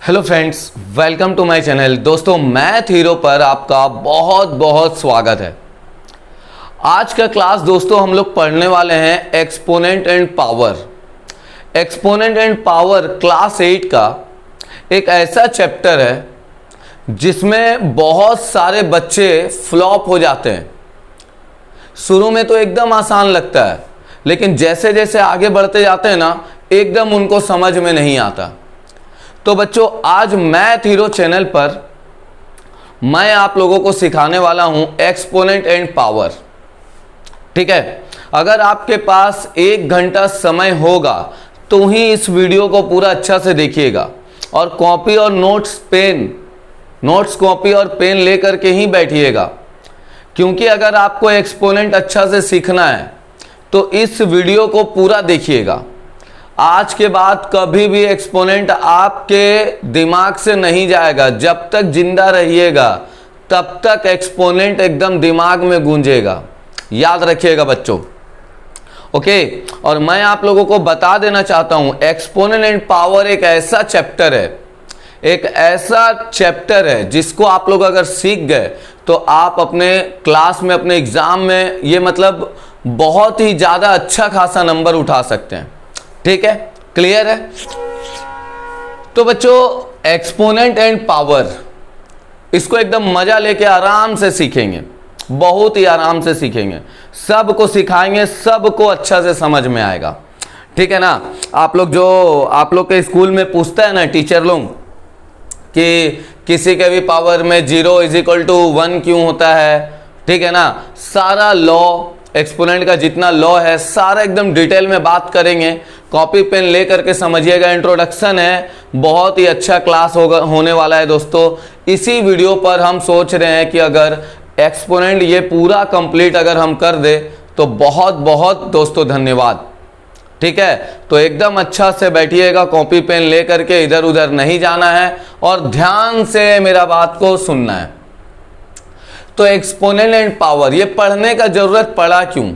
Hello friends, welcome to my channel. दोस्तों, math hero पर आपका बहुत बहुत स्वागत है। आज का क्लास दोस्तों हम लोग पढ़ने वाले हैं exponent and power. Exponent and power class 8 का एक ऐसा चैप्टर है जिसमें बहुत सारे बच्चे फ्लॉप हो जाते हैं। शुरू में तो एकदम आसान लगता है, लेकिन जैसे जैसे आगे बढ़ते जाते हैं ना, एकदम उनको समझ में नहीं आता। तो बच्चों, आज मैथ हीरो चैनल पर मैं आप लोगों को सिखाने वाला हूं एक्सपोनेंट एंड पावर। ठीक है, अगर आपके पास 1 घंटा समय होगा तो ही इस वीडियो को पूरा अच्छा से देखिएगा, और कॉपी और नोट्स कॉपी और पेन लेकर के ही बैठिएगा, क्योंकि अगर आपको एक्सपोनेंट अच्छा से सीखना है तो इस वीडियो को पूरा देखिएगा। आज के बाद कभी भी एक्सपोनेंट आपके दिमाग से नहीं जाएगा। जब तक जिंदा रहिएगा तब तक एक्सपोनेंट एकदम दिमाग में गूंजेगा। याद रखिएगा बच्चों, ओके। और मैं आप लोगों को बता देना चाहता हूं, एक्सपोनेंट एंड पावर एक ऐसा चैप्टर है जिसको आप लोग अगर सीख गए तो आप अपने क्लास में, अपने एग्जाम में ये मतलब बहुत ही ज़्यादा अच्छा खासा नंबर उठा सकते हैं। ठीक है, क्लियर है? तो बच्चों, एक्सपोनेंट एंड पावर इसको एकदम मजा लेके आराम से सीखेंगे, बहुत ही आराम से सीखेंगे। सबको सिखाएंगे, सबको अच्छा से समझ में आएगा। ठीक है ना? आप लोग के स्कूल में पूछता है ना टीचर लोग कि किसी के भी पावर में 0 = 1 क्यों होता है। ठीक है ना? सारा लॉ, एक्सपोनेंट का जितना लॉ है सारा एकदम डिटेल में बात करेंगे। कॉपी पेन लेकर के समझिएगा। इंट्रोडक्शन है, बहुत ही अच्छा क्लास होने वाला है दोस्तों। इसी वीडियो पर हम सोच रहे हैं कि अगर एक्सपोनेंट ये पूरा कंप्लीट अगर हम कर दे तो बहुत बहुत दोस्तों धन्यवाद। ठीक है, तो एकदम अच्छा से बैठिएगा, कॉपी पेन लेकर के, इधर उधर नहीं जाना है और ध्यान से मेरा बात को सुनना है। तो एक्सपोनेंट एंड पावर ये पढ़ने का जरूरत पड़ा क्यों?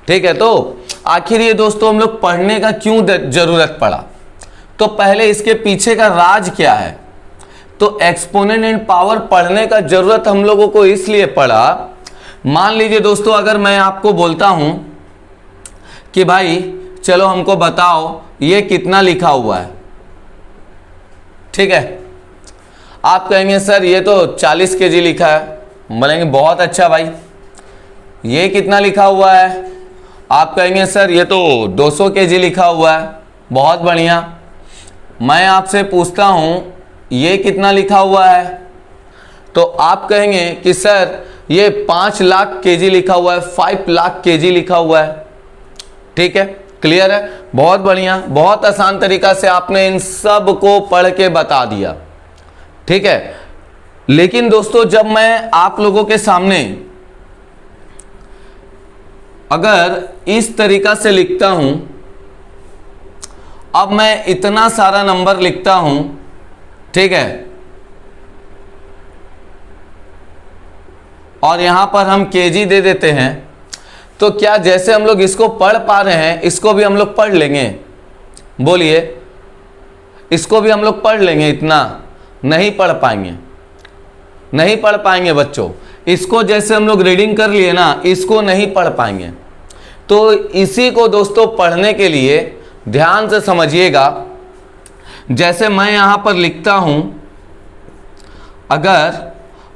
ठीक है, तो आखिर ये दोस्तों हम लोग पढ़ने का क्यों जरूरत पड़ा? तो पहले इसके पीछे का राज क्या है? तो एक्सपोनेंट एंड पावर पढ़ने का जरूरत हम लोगों को इसलिए पड़ा। मान लीजिए दोस्तों, अगर मैं आपको बोलता हूं कि भाई चलो हमको बताओ ये कितना लिखा हुआ है। ठीक है, आप कहेंगे सर ये तो 40 kg लिखा है। बोलेंगे बहुत अच्छा भाई। ये कितना लिखा हुआ है? आप कहेंगे सर ये तो 200 kg लिखा हुआ है। बहुत बढ़िया। मैं आपसे पूछता हूं ये कितना लिखा हुआ है? तो आप कहेंगे कि सर ये 5 लाख kg लिखा हुआ है, 5 लाख kg लिखा हुआ है। ठीक है, क्लियर है? बहुत बढ़िया, बहुत आसान तरीका से आपने इन सब को पढ़ के बता दिया। ठीक है, लेकिन दोस्तों जब मैं आप लोगों के सामने अगर इस तरीका से लिखता हूं, अब मैं इतना सारा नंबर लिखता हूं, ठीक है, और यहां पर हम केजी दे देते हैं, तो क्या जैसे हम लोग इसको पढ़ पा रहे हैं इसको भी हम लोग पढ़ लेंगे? बोलिए, इसको भी हम लोग पढ़ लेंगे? इतना नहीं पढ़ पाएंगे, नहीं पढ़ पाएंगे बच्चों। इसको जैसे हम लोग रीडिंग कर लिए ना, इसको नहीं पढ़ पाएंगे। तो इसी को दोस्तों पढ़ने के लिए ध्यान से समझिएगा। जैसे मैं यहां पर लिखता हूं अगर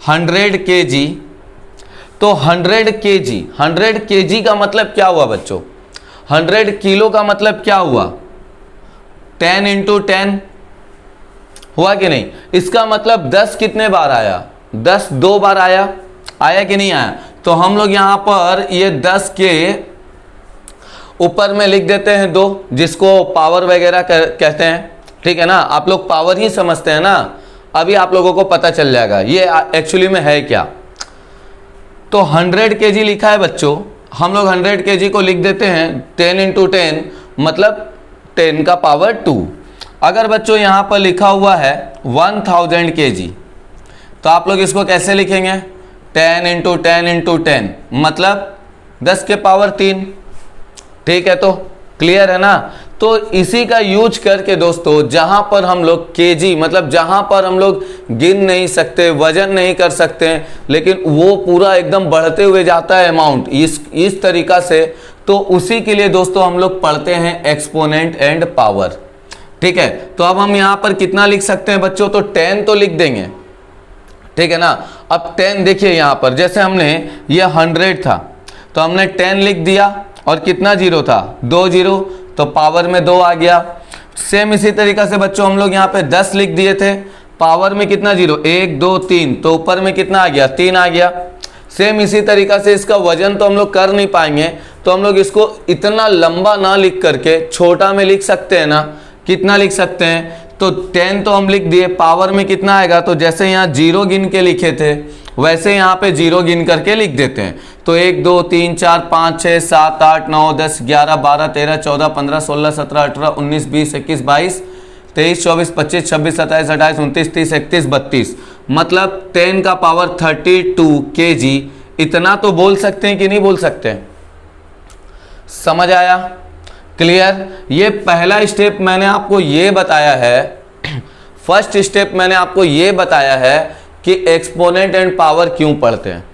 100 kg, तो 100 kg का मतलब क्या हुआ बच्चों? 100 किलो का मतलब क्या हुआ? 10 × 10 हुआ कि नहीं? इसका मतलब 10 कितने बार आया? 10 2 बार आया कि नहीं आया? तो हम लोग यहां पर ये 10 के ऊपर में लिख देते हैं 2, जिसको पावर वगैरह कहते हैं। ठीक है ना? आप लोग पावर ही समझते हैं ना, अभी आप लोगों को पता चल जाएगा ये एक्चुअली में है क्या। तो 100 kg लिखा है बच्चों, हम लोग 100 kg को लिख देते हैं 10 × 10 मतलब 10 का पावर 2। अगर बच्चों यहां पर लिखा हुआ है 1000 kg, तो आप लोग इसको कैसे लिखेंगे? 10 × 10 × 10 मतलब 10 के पावर 3। ठीक है, तो क्लियर है ना? तो इसी का यूज करके दोस्तों जहां पर हम लोग केजी मतलब जहां पर हम लोग गिन नहीं सकते, वजन नहीं कर सकते हैं, लेकिन वो पूरा एकदम बढ़ते हुए जाता है अमाउंट इस तरीका से, तो उसी के लिए दोस्तों हम लोग पढ़ते हैं एक्सपोनेंट एंड पावर। ठीक है, तो अब हम यहां पर कितना लिख सकते हैं बच्चों, तो 10 तो लिख देंगे। ठीक है ना, अब 10 देखिए यहां पर जैसे हमने ये 100 था तो हमने 10 लिख दिया और कितना जीरो था, 2 जीरो, तो पावर में 2 आ गया। सेम इसी तरीका से बच्चों हम लोग यहाँ पे 10 लिख दिए थे, पावर में कितना जीरो, 1 2 3, तो ऊपर में कितना आ गया, 3 आ गया। सेम इसी तरीका से इसका वजन तो हम लोग कर नहीं पाएंगे, तो हम लोग इसको इतना लंबा ना लिख करके छोटा में लिख सकते हैं ना। कितना लिख सकते हैं, तो 10 तो हम लिख दिए, पावर में कितना आएगा, तो जैसे यहाँ 0 गिन के लिखे थे वैसे यहाँ पे 0 गिन करके लिख देते हैं। तो 1 2 3 4 5 6 7 8 9 10 11 12 13 14 15 16 17 18 19 20 21 22 23 24 25 26 27 28 29 30 31 32, मतलब 10 का पावर 32 kg। इतना तो बोल सकते हैं कि नहीं बोल सकते हैं? समझ आया? क्लियर? ये पहला स्टेप मैंने आपको ये बताया है, फर्स्ट स्टेप मैंने आपको ये बताया है कि एक्सपोनेंट एंड पावर क्यों पढ़ते हैं।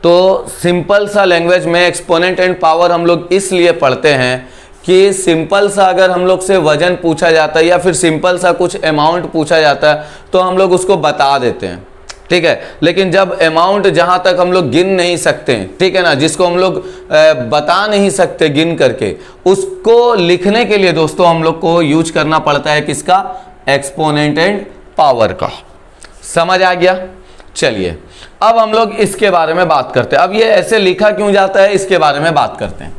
तो सिंपल सा लैंग्वेज में एक्सपोनेंट एंड पावर हम लोग इसलिए पढ़ते हैं कि सिंपल सा अगर हम लोग से वजन पूछा जाता है या फिर सिंपल सा कुछ अमाउंट पूछा जाता है तो हम लोग उसको बता देते हैं। ठीक है, लेकिन जब अमाउंट जहां तक हम लोग गिन नहीं सकते, ठीक है ना, जिसको हम लोग बता नहीं सकते गिन करके, उसको लिखने के लिए दोस्तों हम लोग को यूज करना पड़ता है किसका, एक्सपोनेंट एंड पावर का। समझ आ गया? चलिए अब हम लोग इसके बारे में बात करते हैं। अब ये ऐसे लिखा क्यों जाता है इसके बारे में बात करते हैं।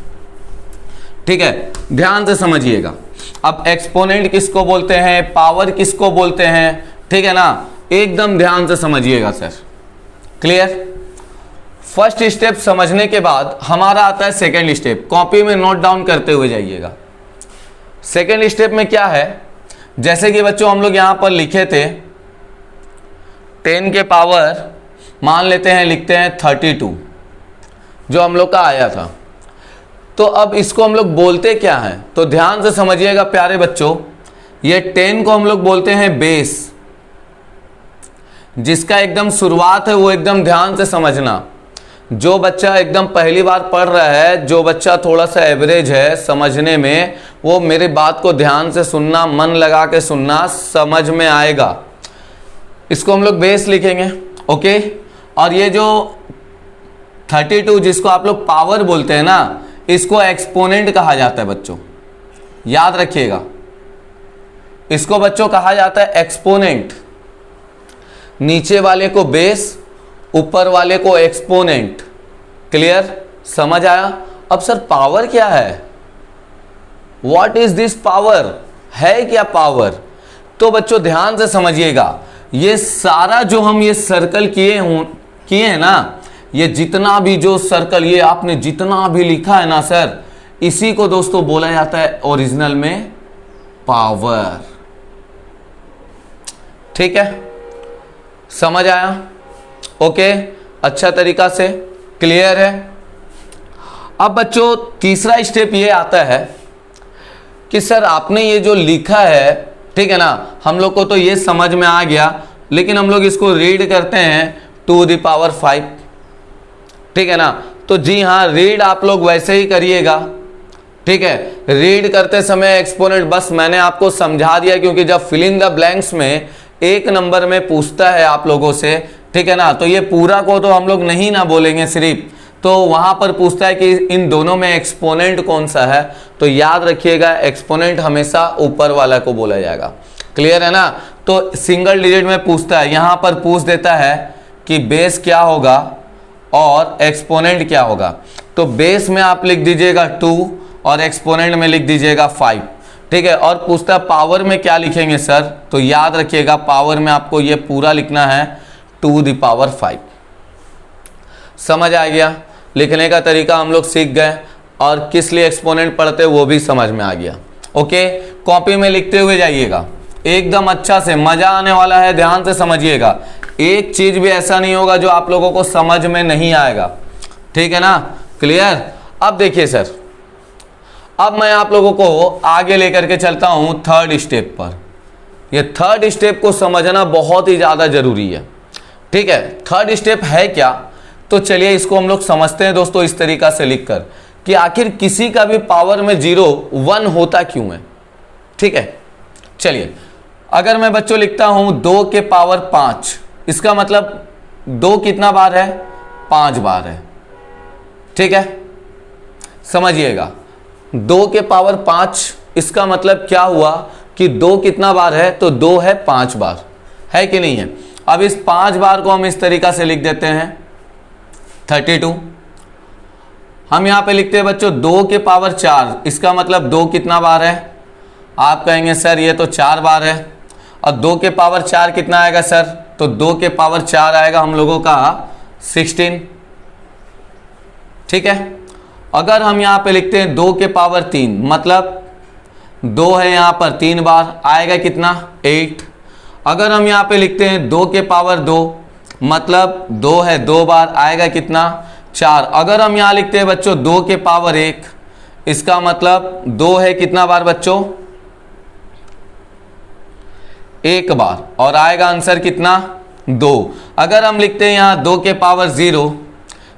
ठीक है, ध्यान से समझिएगा। अब एक्सपोनेंट किसको बोलते हैं, पावर किसको बोलते हैं, ठीक है ना, एकदम ध्यान से समझिएगा सर। क्लियर? फर्स्ट स्टेप समझने के बाद हमारा आता है सेकेंड स्टेप, कॉपी में नोट डाउन करते हुए जाइएगा। सेकेंड स्टेप में क्या है, जैसे कि बच्चों हम लोग यहां पर लिखे थे 10 के पावर मान लेते हैं, लिखते हैं 32, जो हम लोग का आया था। तो अब इसको हम लोग बोलते क्या हैं, तो ध्यान से समझिएगा प्यारे बच्चों। ये 10 को हम लोग बोलते हैं बेस, जिसका एकदम शुरुआत है वो एकदम ध्यान से समझना। जो बच्चा एकदम पहली बार पढ़ रहा है, जो बच्चा थोड़ा सा एवरेज है समझने में, वो मेरी बात को ध्यान से सुनना, मन लगा के सुनना, समझ में आएगा। इसको हम लोग बेस लिखेंगे, ओके। और ये जो 32 जिसको आप लोग पावर बोलते हैं ना, इसको एक्सपोनेंट कहा जाता है बच्चों, याद रखिएगा। इसको बच्चों कहा जाता है एक्सपोनेंट। नीचे वाले को बेस, ऊपर वाले को एक्सपोनेंट। क्लियर? समझ आया? अब सर पावर क्या है, व्हाट इज दिस पावर, है क्या पावर? तो बच्चों ध्यान से समझिएगा, ये सारा जो हम ये सर्कल किए हैं ना, ये जितना भी जो सर्कल ये आपने जितना भी लिखा है ना सर, इसी को दोस्तों बोला जाता है ओरिजिनल में पावर। ठीक है, समझ आया? ओके, अच्छा तरीका से क्लियर है। अब बच्चों तीसरा स्टेप ये आता है कि सर आपने ये जो लिखा है, ठीक है ना, हम लोग को तो ये समझ में आ गया, लेकिन हम लोग इसको रीड करते हैं 2 द पावर 5, ठीक है ना। तो जी हाँ, रीड आप लोग वैसे ही करिएगा। ठीक है, रीड करते समय एक्सपोनेंट बस मैंने आपको समझा दिया, क्योंकि जब फिल इन द ब्लैंक्स में 1 नंबर में पूछता है आप लोगों से, ठीक है ना, तो ये पूरा को तो हम लोग नहीं ना बोलेंगे सिर्फ, तो वहां पर पूछता है कि इन दोनों में एक्सपोनेंट कौन सा है, तो याद रखिएगा एक्सपोनेंट हमेशा ऊपर वाला को बोला जाएगा। क्लियर है ना? तो सिंगल डिजिट में पूछता है, यहां पर पूछ देता है कि बेस क्या होगा और एक्सपोनेंट क्या होगा। तो बेस में आप लिख दीजिएगा 2 और एक्सपोनेंट में लिख दीजिएगा 5। ठीक है, और पूछता है पावर में क्या लिखेंगे सर, तो याद रखिएगा पावर में आपको ये पूरा लिखना है 2 द पावर 5। समझ आ गया? लिखने का तरीका हम लोग सीख गए, और किस लिए एक्सपोनेंट पढ़ते वो भी समझ में आ गया। ओके, कॉपी में लिखते हुए जाइएगा एकदम अच्छा से, मजा आने वाला है, ध्यान से समझिएगा। एक चीज भी ऐसा नहीं होगा जो आप लोगों को समझ में नहीं आएगा। ठीक है ना? क्लियर? अब देखिए सर, अब मैं आप लोगों को आगे लेकर के चलता हूं थर्ड स्टेप पर। ये थर्ड स्टेप को समझना बहुत ही ज़्यादा जरूरी है, ठीक है। थर्ड स्टेप है क्या, तो चलिए इसको हम लोग समझते हैं दोस्तों इस तरीका से लिखकर कि आखिर किसी का भी पावर में 0 1 होता क्यों है, ठीक है। चलिए अगर मैं बच्चों लिखता हूं 2 के पावर 5, इसका मतलब 2 कितना बार है, 5 बार है, ठीक है। समझिएगा 2 के पावर 5 इसका मतलब क्या हुआ कि 2 कितना बार है, तो 2 है 5 बार, है कि नहीं है। अब इस 5 बार को हम इस तरीका से लिख देते हैं 32। हम यहां पे लिखते हैं बच्चों 2 के पावर 4, इसका मतलब 2 कितना बार है, आप कहेंगे सर ये तो 4 बार है। और 2 के पावर 4 कितना आएगा सर, तो 2 के पावर 4 आएगा हम लोगों का 16, ठीक है। अगर हम यहां पे लिखते हैं 2 के पावर 3, मतलब 2 है यहां पर 3 बार, आएगा कितना 8। अगर हम यहां पे लिखते हैं 2 के पावर 2, मतलब 2 है 2 बार, आएगा कितना 4। अगर हम यहां लिखते हैं बच्चों 2 के पावर 1, इसका मतलब 2 है कितना बार बच्चों, 1 बार, और आएगा आंसर कितना 2। अगर हम लिखते हैं यहां 2 के पावर 0,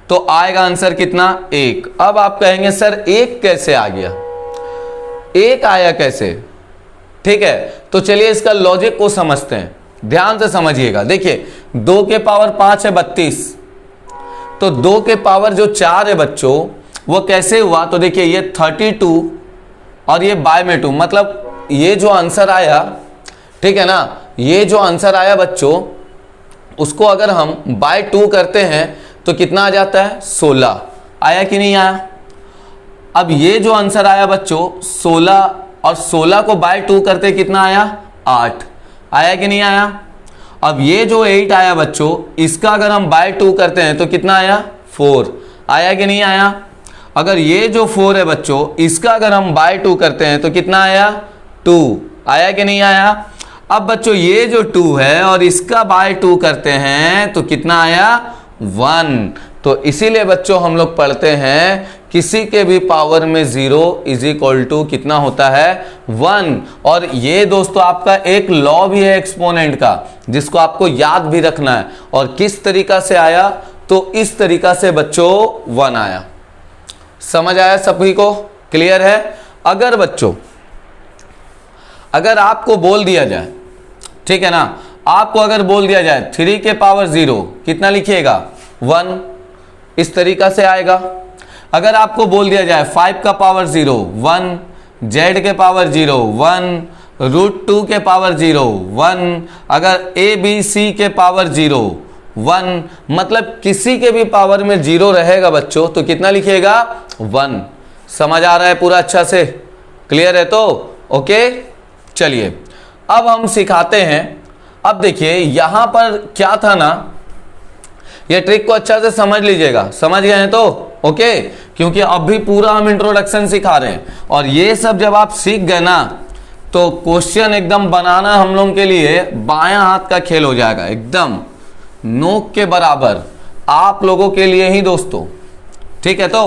तो आएगा आंसर कितना 1। अब आप कहेंगे सर 1 कैसे आ गया, 1 आया कैसे, ठीक है। तो चलिए इसका लॉजिक को समझते हैं, ध्यान से समझिएगा। देखिए 2 के पावर 5 है 32, तो 2 के पावर जो 4 है बच्चों वो कैसे हुआ, तो देखिए ये 32 और ये बाय में 2, मतलब ये जो आंसर आया, ठीक है ना, ये जो आंसर आया बच्चों उसको अगर हम बाय 2 करते हैं तो कितना आ जाता है 16, आया कि नहीं आया। अब ये जो आंसर आया बच्चों 16 और 16 को बाय 2 करते कितना आया 8, आया कि नहीं आया। अब ये जो 8 आया बच्चों इसका अगर हम बाय 2 करते हैं तो कितना आया 4, आया कि नहीं आया। अगर ये जो 4 है बच्चों इसका अगर हम बाय 2 करते हैं तो कितना आया 2, आया कि नहीं आया। अब बच्चों ये जो 2 है और इसका बाय 2 करते हैं तो कितना आया 1। तो इसीलिए बच्चों हम लोग पढ़ते हैं किसी के भी पावर में 0 इज इक्वल टू कितना होता है 1। और ये दोस्तों आपका एक लॉ भी है एक्सपोनेंट का, जिसको आपको याद भी रखना है। और किस तरीका से आया, तो इस तरीका से बच्चों 1 आया। समझ आया सभी को, क्लियर है। अगर बच्चों अगर आपको बोल दिया जाए, ठीक है ना, आपको अगर बोल दिया जाए 3 के पावर 0 कितना लिखिएगा 1, इस तरीका से आएगा। अगर आपको बोल दिया जाए 5 का पावर 0 1, z के पावर 0 1, √2 के पावर 0 1, अगर ABC के पावर 0 1, मतलब किसी के भी पावर में 0 रहेगा बच्चों तो कितना लिखिएगा 1। समझ आ रहा है पूरा अच्छा से, क्लियर है तो ओके। चलिए अब हम सिखाते हैं। अब देखिए यहां पर क्या था ना, ये ट्रिक को अच्छा से समझ लीजिएगा, समझ गए हैं तो ओके, क्योंकि अब भी पूरा हम इंट्रोडक्शन सिखा रहे हैं। और ये सब जब आप सीख गए ना तो क्वेश्चन एकदम बनाना हम लोगों के लिए बायां हाथ का खेल हो जाएगा, एकदम नोक के बराबर आप लोगों के लिए ही दोस्तों, ठीक है तो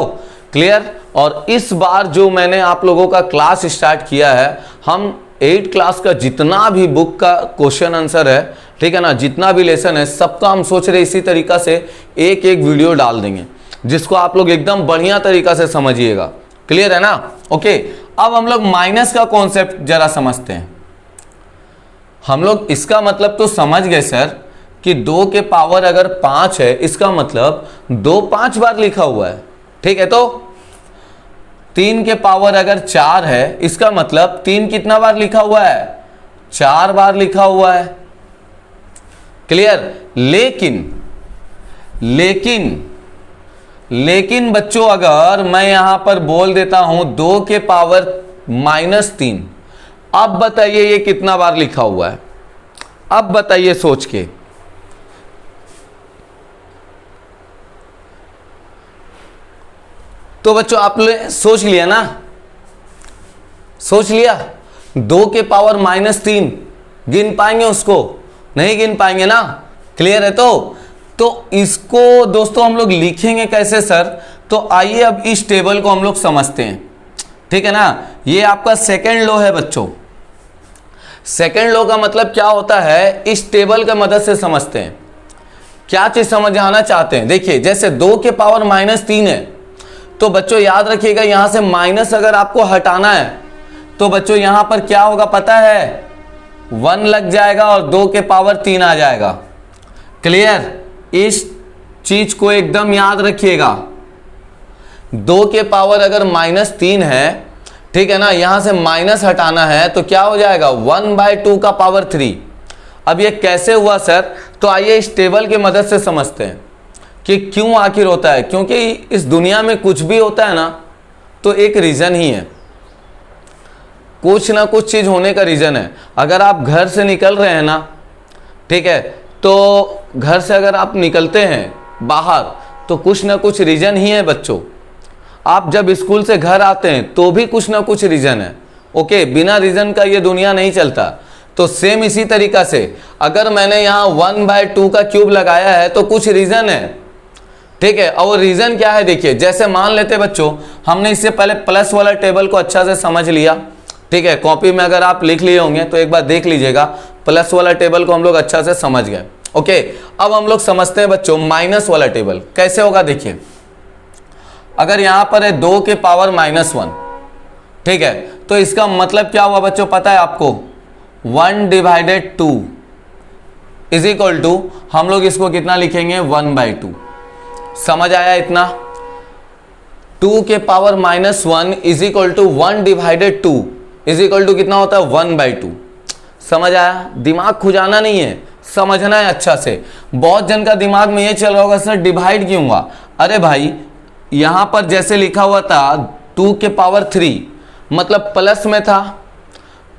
क्लियर। और इस बार जो मैंने आप लोगों का क्लास स्टार्ट किया है, हम 8 क्लास का जितना भी बुक का क्वेश्चन आंसर है, ठीक है ना, जितना भी लेसन है सबका हम सोच रहे इसी तरीका से एक एक वीडियो डाल देंगे, जिसको आप लोग एकदम बढ़िया तरीका से समझिएगा, क्लियर है ना ओके। अब हम लोग माइनस का कॉन्सेप्ट जरा समझते हैं। हम लोग इसका मतलब तो समझ गए सर कि 2 के पावर अगर 5 है इसका मतलब 2 5 बार लिखा हुआ है, ठीक है तो 3 के पावर अगर 4 है इसका मतलब 3 कितना बार लिखा हुआ है 4 बार लिखा हुआ है, क्लियर। लेकिन बच्चों अगर मैं यहां पर बोल देता हूं 2 के पावर -3, अब बताइए ये कितना बार लिखा हुआ है, अब बताइए सोच के। तो बच्चों आपने सोच लिया ना, सोच लिया 2 के पावर -3 गिन पाएंगे उसको, नहीं गिन पाएंगे ना, क्लियर है तो इसको दोस्तों हम लोग लिखेंगे कैसे सर। तो आइए अब इस टेबल को हम लोग समझते हैं, ठीक है ना, ये आपका सेकेंड लो है बच्चों। सेकेंड लो का मतलब क्या होता है, इस टेबल की मदद से समझते हैं। क्या चीज समझाना चाहते हैं, देखिए जैसे 2 के पावर -3 है, तो बच्चों याद रखिएगा यहां से माइनस अगर आपको हटाना है तो बच्चों यहां पर क्या होगा पता है, 1 लग जाएगा और 2 के पावर 3 आ जाएगा। क्लियर, इस चीज को एकदम याद रखिएगा। 2 के पावर अगर -3 है, ठीक है ना, यहां से माइनस हटाना है तो क्या हो जाएगा 1/2 का पावर 3। अब ये कैसे हुआ सर, तो आइए इस टेबल की मदद से समझते हैं कि क्यों आखिर होता है। क्योंकि इस दुनिया में कुछ भी होता है ना तो एक रीजन ही है, कुछ ना कुछ चीज होने का रीजन है। अगर आप घर से निकल रहे हैं ना, ठीक है, तो घर से अगर आप निकलते हैं बाहर तो कुछ ना कुछ रीजन ही है बच्चों। आप जब स्कूल से घर आते हैं तो भी कुछ ना कुछ रीजन है। ओके, बिना रीजन का ये दुनिया नहीं चलता। तो सेम इसी तरीका से अगर मैंने यहाँ 1/2 का क्यूब लगाया है तो कुछ रीजन है, ठीक है। और रीजन क्या है, देखिए जैसे मान लेते बच्चों, हमने इससे पहले प्लस वाला टेबल को अच्छा से समझ लिया, ठीक है। कॉपी में अगर आप लिख लिए होंगे तो एक बार देख लीजिएगा, प्लस वाला टेबल को हम लोग अच्छा से समझ गए। ओके, अब हम लोग समझते हैं बच्चों माइनस वाला टेबल कैसे होगा। देखिए अगर यहां पर है 2 के पावर -1, ठीक है, तो इसका मतलब क्या हुआ बच्चों पता है आपको, 1/2 इज इक्वल टू, हम लोग इसको कितना लिखेंगे 1/2। समझ आया इतना। 2 के power -1 is equal to 1/2 is equal to कितना होता है 1/2। समझ आया, दिमाग खुजाना नहीं है, समझना है अच्छा से। बहुत जन का दिमाग में ये चल रहा होगा सर डिवाइड क्यों हुआ। अरे भाई यहां पर जैसे लिखा हुआ था 2 के पावर 3 मतलब प्लस में था,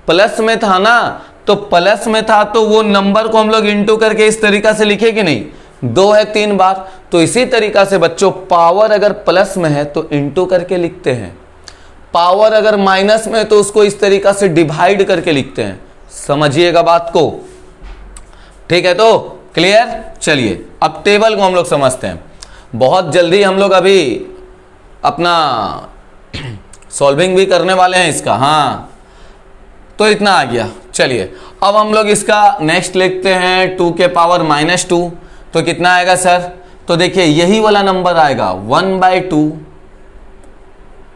प्लस में था ना, तो प्लस में था तो वो नंबर को हम लोग इंटू करके इस तरीका से लिखे कि नहीं, 2 है 3 बार। तो इसी तरीका से बच्चों पावर अगर प्लस में है तो इंटू करके लिखते हैं, पावर अगर माइनस में है तो उसको इस तरीका से डिवाइड करके लिखते हैं। समझिएगा बात को, ठीक है। तो क्लियर, चलिए अब टेबल को हम लोग समझते हैं। बहुत जल्दी हम लोग अभी अपना सॉल्विंग भी करने वाले हैं इसका, हाँ तो इतना आ गया। चलिए अब हम लोग इसका नेक्स्ट लिखते हैं 2 के पावर -2, तो कितना आएगा सर, तो देखिए यही वाला नंबर आएगा 1/2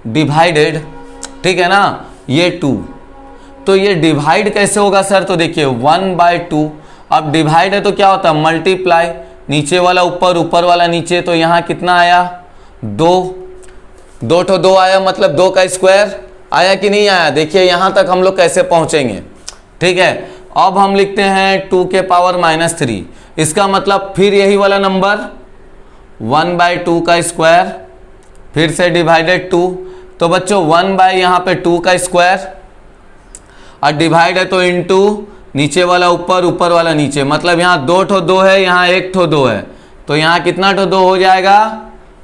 डिवाइडेड, ठीक है ना, ये 2। तो ये डिवाइड कैसे होगा सर, तो देखिए 1/2, अब डिवाइड है तो क्या होता है मल्टीप्लाई, नीचे वाला ऊपर, ऊपर वाला नीचे, तो यहाँ कितना आया 2, 2 तो 2 आया, मतलब 2 का स्क्वायर आया कि नहीं आया। देखिए यहाँ तक हम लोग कैसे पहुँचेंगे, ठीक है। अब हम लिखते हैं 2 के पावर -3, इसका मतलब फिर यही वाला नंबर 1/2 का स्क्वायर, फिर से डिवाइडेड 2, तो बच्चों 1 यहाँ पे 2 का स्क्वायर, और डिवाइड है तो इनटू नीचे वाला ऊपर, ऊपर वाला नीचे, मतलब यहाँ 2 ठो 2 है, यहाँ 1 ठो 2 है, तो यहाँ कितना ठो 2 हो जाएगा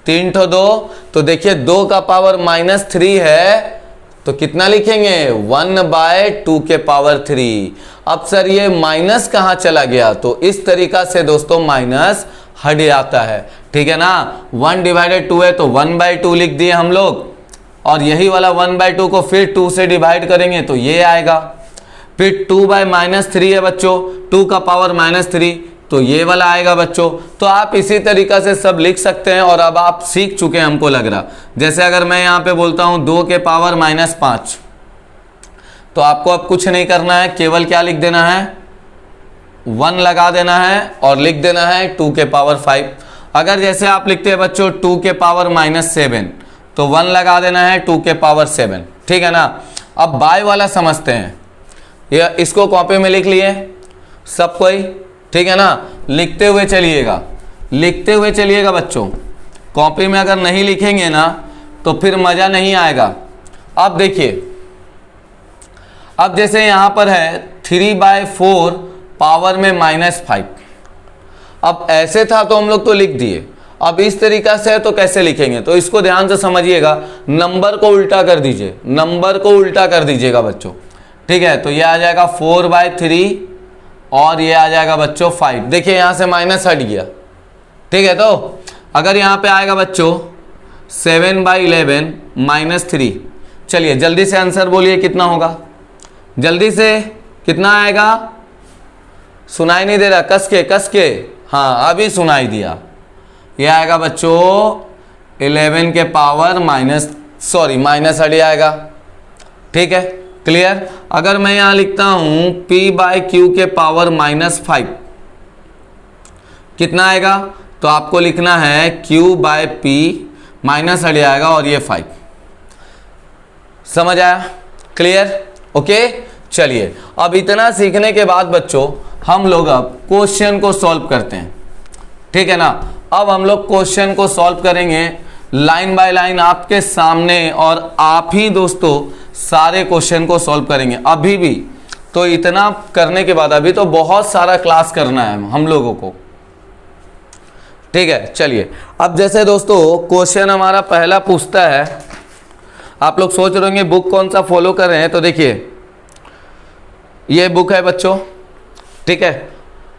3 ठो 2। तो देखिए 2 का पावर -3 है तो कितना लिखेंगे 1/2 के पावर 3। अब सर ये माइनस कहाँ चला गया, तो इस तरीका से दोस्तों माइनस हट जाता है, ठीक है ना। 1/2 है तो 1/2 लिख दिए हम लोग, और यही वाला 1/2 को फिर 2 से डिवाइड करेंगे तो ये आएगा। फिर 2/-3 है बच्चों, 2 का पावर -3, तो ये वाला आएगा बच्चों। तो आप इसी तरीका से सब लिख सकते हैं, और अब आप सीख चुके हैं हमको लग रहा। जैसे अगर मैं यहाँ पे बोलता हूँ 2 के पावर -5, तो आपको अब कुछ नहीं करना है, केवल क्या लिख देना है 1 लगा देना है और लिख देना है 2 के पावर 5। अगर जैसे आप लिखते हैं बच्चों 2 के पावर -7, तो 1 लगा देना है 2 के पावर 7, ठीक है ना। अब बाय वाला समझते हैं, ये इसको कॉपी में लिख लिए सब कोई, ठीक है ना। लिखते हुए चलिएगा, लिखते हुए चलिएगा बच्चों, कॉपी में अगर नहीं लिखेंगे ना तो फिर मज़ा नहीं आएगा। अब देखिए, अब जैसे यहाँ पर है 3/4 पावर में -5, अब ऐसे था तो हम लोग तो लिख दिए, अब इस तरीका से है तो कैसे लिखेंगे, तो इसको ध्यान से समझिएगा। नंबर को उल्टा कर दीजिए, नंबर को उल्टा कर दीजिएगा बच्चों, ठीक है। तो ये आ जाएगा 4/3 और ये आ जाएगा बच्चों 5। देखिए यहाँ से माइनस हट गया, ठीक है। तो अगर यहाँ पे आएगा बच्चों 7/11 -3, चलिए जल्दी से आंसर बोलिए कितना होगा, जल्दी से कितना आएगा, सुनाई नहीं दे रहा, कस के, हाँ अभी सुनाई दिया। ये आएगा बच्चों 11 के पावर माइनस हट आएगा, ठीक है, क्लियर। अगर मैं यहां लिखता हूं p/q के पावर -5 कितना आएगा, तो आपको लिखना है q/p माइनस हट जाएगा और ये 5। समझ आया, क्लियर, ओके। चलिए अब इतना सीखने के बाद बच्चों हम लोग अब क्वेश्चन को सॉल्व करते हैं, ठीक है ना। अब हम लोग क्वेश्चन को सॉल्व करेंगे लाइन बाय लाइन आपके सामने, और आप ही दोस्तों सारे क्वेश्चन को सॉल्व करेंगे। अभी भी तो इतना करने के बाद अभी तो बहुत सारा क्लास करना है हम लोगों को, ठीक है। चलिए अब जैसे दोस्तों क्वेश्चन हमारा पहला पूछता है, आप लोग सोच रहे होंगे बुक कौन सा फॉलो कर रहे हैं, तो देखिए ये बुक है बच्चों, ठीक है।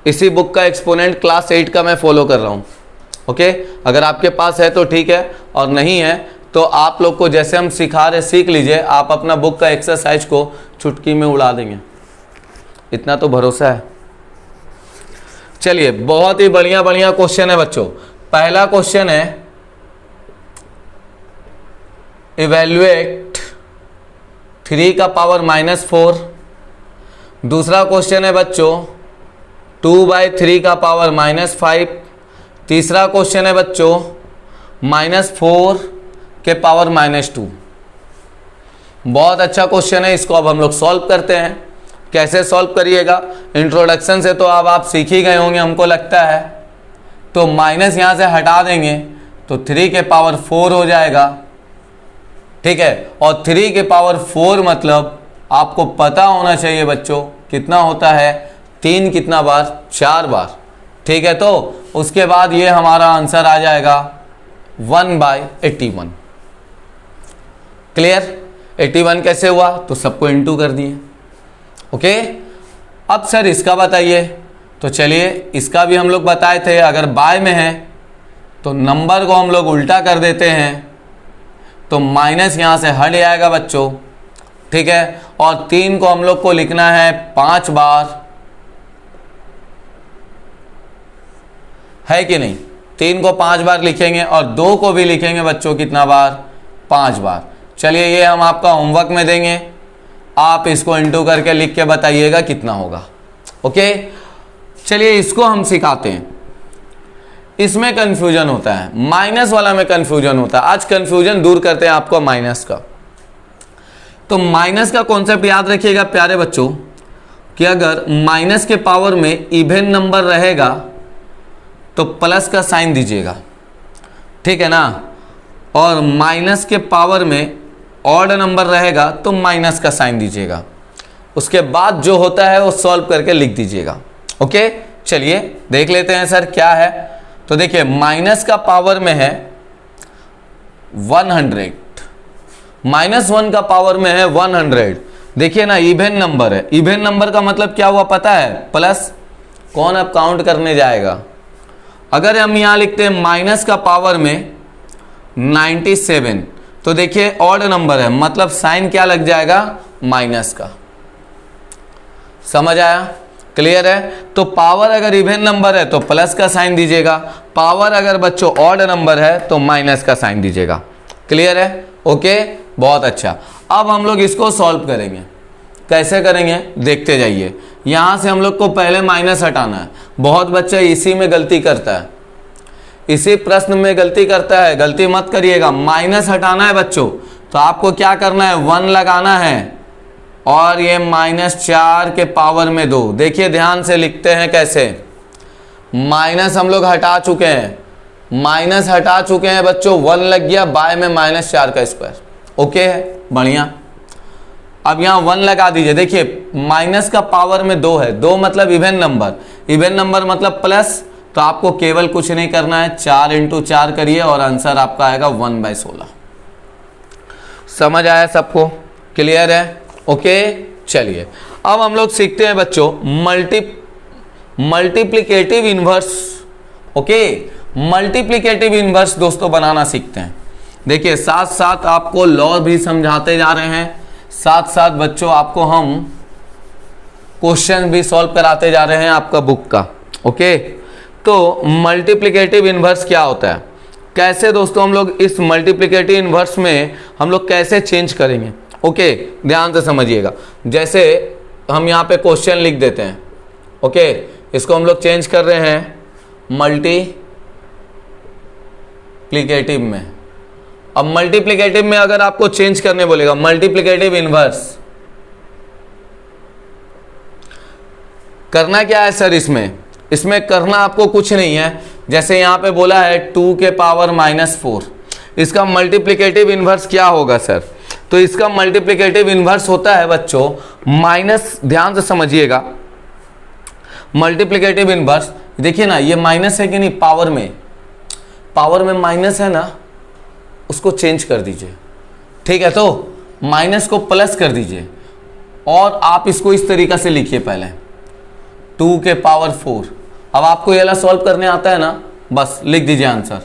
इसी बुक का एक्सपोनेंट क्लास 8 का मैं फॉलो कर रहा हूँ, ओके। अगर आपके पास है तो ठीक है, और नहीं है तो आप लोग को जैसे हम सिखा रहे सीख लीजिए, आप अपना बुक का एक्सरसाइज को चुटकी में उड़ा देंगे, इतना तो भरोसा है। चलिए बहुत ही बढ़िया बढ़िया क्वेश्चन है बच्चों। पहला क्वेश्चन है इवैल्यूएट 3 का पावर -4। दूसरा क्वेश्चन है बच्चों 2/3 का पावर -5। तीसरा क्वेश्चन है बच्चों -4 के पावर -2। बहुत अच्छा क्वेश्चन है, इसको अब हम लोग सॉल्व करते हैं। कैसे सॉल्व करिएगा, इंट्रोडक्शन से तो अब आप सीख ही गए होंगे हमको लगता है। तो माइनस यहाँ से हटा देंगे तो 3 के पावर 4 हो जाएगा, ठीक है। और 3 के पावर 4 मतलब आपको पता होना चाहिए बच्चों कितना होता है, 3 कितना बार, 4 बार, ठीक है। तो उसके बाद ये हमारा आंसर आ जाएगा 1/81। क्लियर, 81 कैसे हुआ, तो सबको इंटू कर दिए, ओके। अब सर इसका बताइए, तो चलिए इसका भी हम लोग बताए थे, अगर बाय में है तो नंबर को हम लोग उल्टा कर देते हैं, तो माइनस यहाँ से हट जाएगा बच्चों, ठीक है। और 3 को हम लोग को लिखना है 5 बार, है कि नहीं। 3 को 5 बार लिखेंगे और 2 को भी लिखेंगे बच्चों कितना बार, 5 बार। चलिए ये हम आपका होमवर्क में देंगे, आप इसको इंटू करके लिख के बताइएगा कितना होगा, ओके। चलिए इसको हम सिखाते हैं। इसमें कंफ्यूजन होता है, माइनस वाला में कंफ्यूजन होता है। आज कंफ्यूजन दूर करते हैं आपको माइनस का। तो माइनस का कॉन्सेप्ट याद रखिएगा प्यारे बच्चों, कि अगर माइनस के पावर में इवन नंबर रहेगा तो प्लस का साइन दीजिएगा, ठीक है ना। और माइनस के पावर में ऑड नंबर रहेगा तो माइनस का साइन दीजिएगा। उसके बाद जो होता है वो सॉल्व करके लिख दीजिएगा, ओके। चलिए देख लेते हैं सर क्या है। तो देखिए माइनस का पावर में है 100, -1 का पावर में है 100। देखिए ना इवन नंबर है, इवन नंबर का मतलब क्या हुआ पता है, प्लस। कौन अब काउंट करने जाएगा। अगर हम यहाँ लिखते हैं माइनस का पावर में 97, तो देखिए ऑड नंबर है, मतलब साइन क्या लग जाएगा, माइनस का। समझ आया, क्लियर है। तो पावर अगर इवन नंबर है तो प्लस का साइन दीजिएगा, पावर अगर बच्चों ऑड नंबर है तो माइनस का साइन दीजिएगा। क्लियर है, ओके, बहुत अच्छा। अब हम लोग इसको सॉल्व करेंगे। कैसे करेंगे देखते जाइए। यहाँ से हम लोग को पहले माइनस हटाना है। बहुत बच्चा इसी में गलती करता है, इसी प्रश्न में गलती करता है, गलती मत करिएगा। माइनस हटाना है बच्चों, तो आपको क्या करना है, 1 लगाना है, और ये -4 के पावर में 2। देखिए ध्यान से लिखते हैं कैसे। माइनस हम लोग हटा चुके हैं, माइनस हटा चुके हैं बच्चों, 1 लग गया, बाय में -4 का स्क्वायर, ओके है, बढ़िया। अब यहाँ 1 लगा दीजिए। देखिए माइनस का पावर में 2 है, 2 मतलब इवन नंबर, इवन नंबर मतलब प्लस। तो आपको केवल कुछ नहीं करना है, 4 × 4 करिए और आंसर आपका आएगा 1/16। समझ आया सबको, क्लियर है, ओके। चलिए अब हम लोग सीखते हैं बच्चों multiplicative inverse, okay. Multiplicative inverse दोस्तों बनाना सीखते हैं। देखिए साथ साथ आपको लॉ भी समझाते जा रहे हैं, साथ साथ बच्चों आपको हम क्वेश्चन भी सॉल्व कराते जा रहे हैं आपका बुक का। ओके, तो मल्टीप्लिकेटिव इन्वर्स क्या होता है, कैसे दोस्तों हम लोग इस मल्टीप्लिकेटिव इन्वर्स में हम लोग कैसे चेंज करेंगे। ओके, ध्यान से समझिएगा। जैसे हम यहाँ पे क्वेश्चन लिख देते हैं, ओके, इसको हम लोग चेंज कर रहे हैं मल्टीप्लिकेटिव में। अब मल्टीप्लिकेटिव में अगर आपको चेंज करने बोलेगा मल्टीप्लिकेटिव इन्वर्स, करना क्या है सर इसमें करना आपको कुछ नहीं है। जैसे यहाँ पे बोला है 2 के पावर -4, इसका मल्टीप्लिकेटिव इन्वर्स क्या होगा सर, तो इसका मल्टीप्लिकेटिव इन्वर्स होता है बच्चों माइनस, ध्यान से समझिएगा, मल्टीप्लिकेटिव इन्वर्स देखिए ना, ये माइनस है कि नहीं, पावर में माइनस है ना, उसको चेंज कर दीजिए, ठीक है, तो माइनस को प्लस कर दीजिए और आप इसको इस तरीका से लिखिए पहले 2 के पावर 4। अब आपको ये वाला सॉल्व करने आता है ना, बस लिख दीजिए answer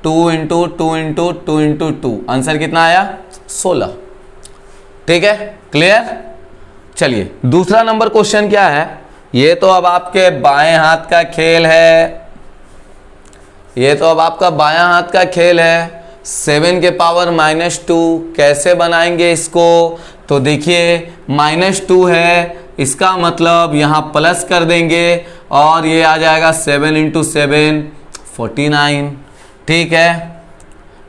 2 into 2 into 2 into 2, answer कितना आया 16। ठीक है, क्लियर। चलिए दूसरा नंबर क्वेश्चन क्या है, ये तो अब आपके बाएं हाथ का खेल है, ये तो अब आपका बायां हाथ का खेल है। 7 के पावर -2 कैसे बनाएंगे इसको, तो देखिए -2 है, इसका मतलब यहाँ प्लस कर देंगे और ये आ जाएगा 7 इंटू 7 49। ठीक है,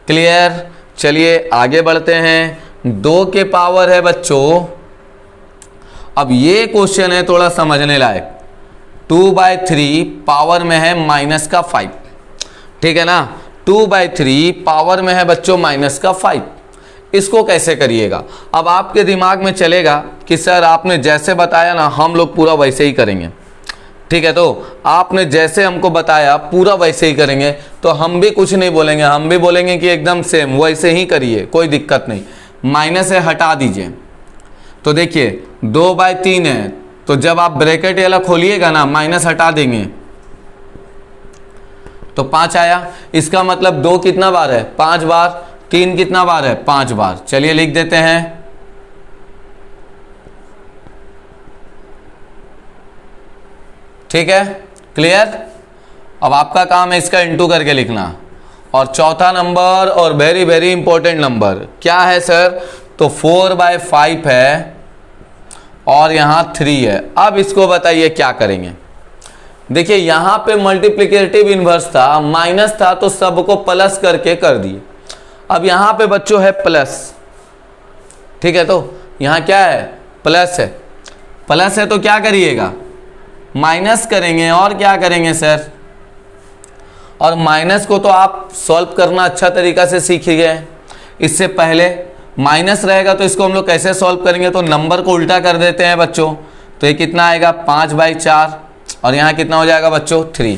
क्लियर। चलिए आगे बढ़ते हैं। 2 के पावर है बच्चों, अब ये क्वेश्चन है थोड़ा समझने लायक, 2/3 पावर में है -5, ठीक है ना, 2/3 पावर में है बच्चों -5, इसको कैसे करिएगा। अब आपके दिमाग में चलेगा कि सर आपने जैसे बताया ना हम लोग पूरा वैसे ही करेंगे, ठीक है, तो आपने जैसे हमको बताया पूरा वैसे ही करेंगे, तो हम भी कुछ नहीं बोलेंगे, हम भी बोलेंगे कि एकदम सेम वैसे ही करिए, कोई दिक्कत नहीं। माइनस है हटा दीजिए, तो देखिए 2/3 है, तो जब आप ब्रैकेट वाला खोलिएगा ना माइनस हटा देंगे तो 5 आया, इसका मतलब 2 कितना बार है 5 बार, 3 कितना बार है 5 बार। चलिए लिख देते हैं, ठीक है, क्लियर। अब आपका काम है इसका इंटू करके लिखना। और चौथा नंबर और वेरी वेरी इंपॉर्टेंट नंबर क्या है सर, तो 4/5 है और यहां 3 है। अब इसको बताइए क्या करेंगे। देखिए यहां पे मल्टीप्लिकेटिव इन्वर्स था, माइनस था तो सबको प्लस करके कर दिए। अब यहां पे बच्चों है प्लस, ठीक है, तो यहां क्या है प्लस है, प्लस है तो क्या करिएगा माइनस करेंगे और क्या करेंगे सर, और माइनस को तो आप सॉल्व करना अच्छा तरीका से सीख गए। इससे पहले माइनस रहेगा तो इसको हम लोग कैसे सॉल्व करेंगे, तो नंबर को उल्टा कर देते हैं बच्चों, तो ये कितना आएगा 5/4 और यहाँ कितना हो जाएगा बच्चों 3।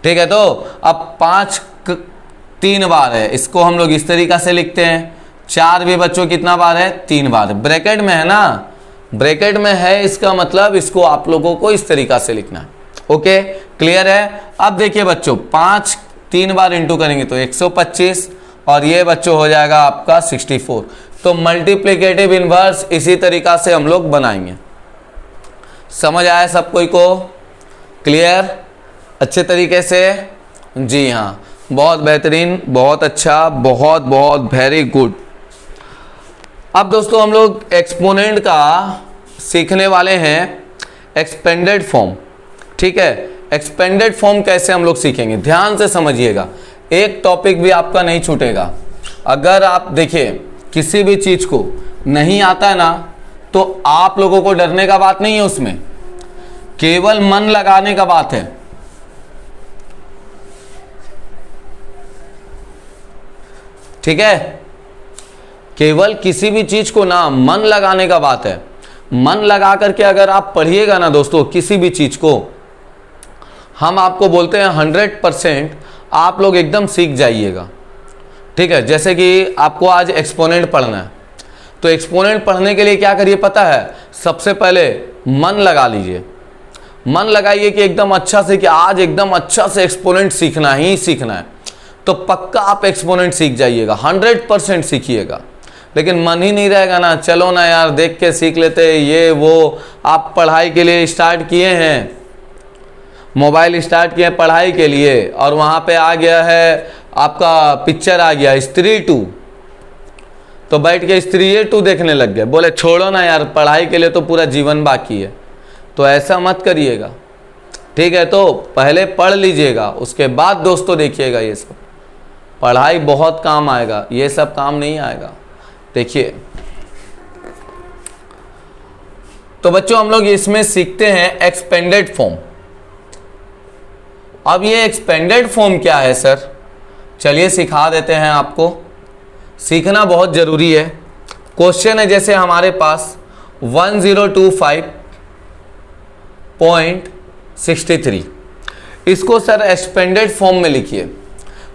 ठीक है, तो अब 5 3 बार है, इसको हम लोग इस तरीका से लिखते हैं। 4 भी बच्चों कितना बार है 3 बार, ब्रैकेट में है ना, ब्रैकेट में है, इसका मतलब इसको आप लोगों को इस तरीका से लिखना है। ओके, क्लियर है। अब देखिए बच्चों 5 3 बार इंटू करेंगे तो 125 और ये बच्चों हो जाएगा आपका 64। तो मल्टीप्लिकेटिव इन्वर्स इसी तरीका से हम लोग बनाएंगे। समझ आया सब कोई को, क्लियर अच्छे तरीके से, जी हाँ, बहुत बेहतरीन, बहुत अच्छा, बहुत बहुत वेरी गुड। अब दोस्तों हम लोग एक्सपोनेंट का सीखने वाले हैं एक्सपेंडेड फॉर्म। ठीक है, एक्सपेंडेड फॉर्म कैसे हम लोग सीखेंगे, ध्यान से समझिएगा, एक टॉपिक भी आपका नहीं छूटेगा। अगर आप देखिए किसी भी चीज को नहीं आता है ना, तो आप लोगों को डरने का बात नहीं है, उसमें केवल मन लगाने का बात है। ठीक है, केवल किसी भी चीज को ना मन लगाने का बात है। मन लगा करके अगर आप पढ़िएगा ना दोस्तों किसी भी चीज को, हम आपको बोलते हैं 100% आप लोग एकदम सीख जाइएगा। ठीक है, जैसे कि आपको आज एक्सपोनेंट पढ़ना है, तो एक्सपोनेंट पढ़ने के लिए क्या करिए पता है, सबसे पहले मन लगा लीजिए, मन लगाइए कि एकदम अच्छा से, कि आज एकदम अच्छा से एक्सपोनेंट सीखना ही सीखना है। तो पक्का आप एक्सपोनेंट सीख जाइएगा, 100% सीखिएगा। लेकिन मन ही नहीं रहेगा ना, चलो ना यार देख के सीख लेते, ये वो आप पढ़ाई के लिए स्टार्ट किए हैं, मोबाइल स्टार्ट किए पढ़ाई के लिए, और वहाँ पे आ गया है आपका पिक्चर आ गया स्त्री 2, तो बैठ के स्त्री 2 देखने लग गए, बोले छोड़ो ना यार पढ़ाई के लिए तो पूरा जीवन बाकी है। तो ऐसा मत करिएगा, ठीक है। तो पहले पढ़ लीजिएगा, उसके बाद दोस्तों देखिएगा ये सब। पढ़ाई बहुत काम आएगा, ये सब काम नहीं आएगा। देखिए तो बच्चों हम लोग इसमें सीखते हैं एक्सपेंडेड फॉर्म। अब ये एक्सपेंडेड फॉर्म क्या है सर, चलिए सिखा देते हैं आपको, सीखना बहुत ज़रूरी है। क्वेश्चन है जैसे हमारे पास 1025.63, इसको सर एक्सपेंडेड फॉर्म में लिखिए।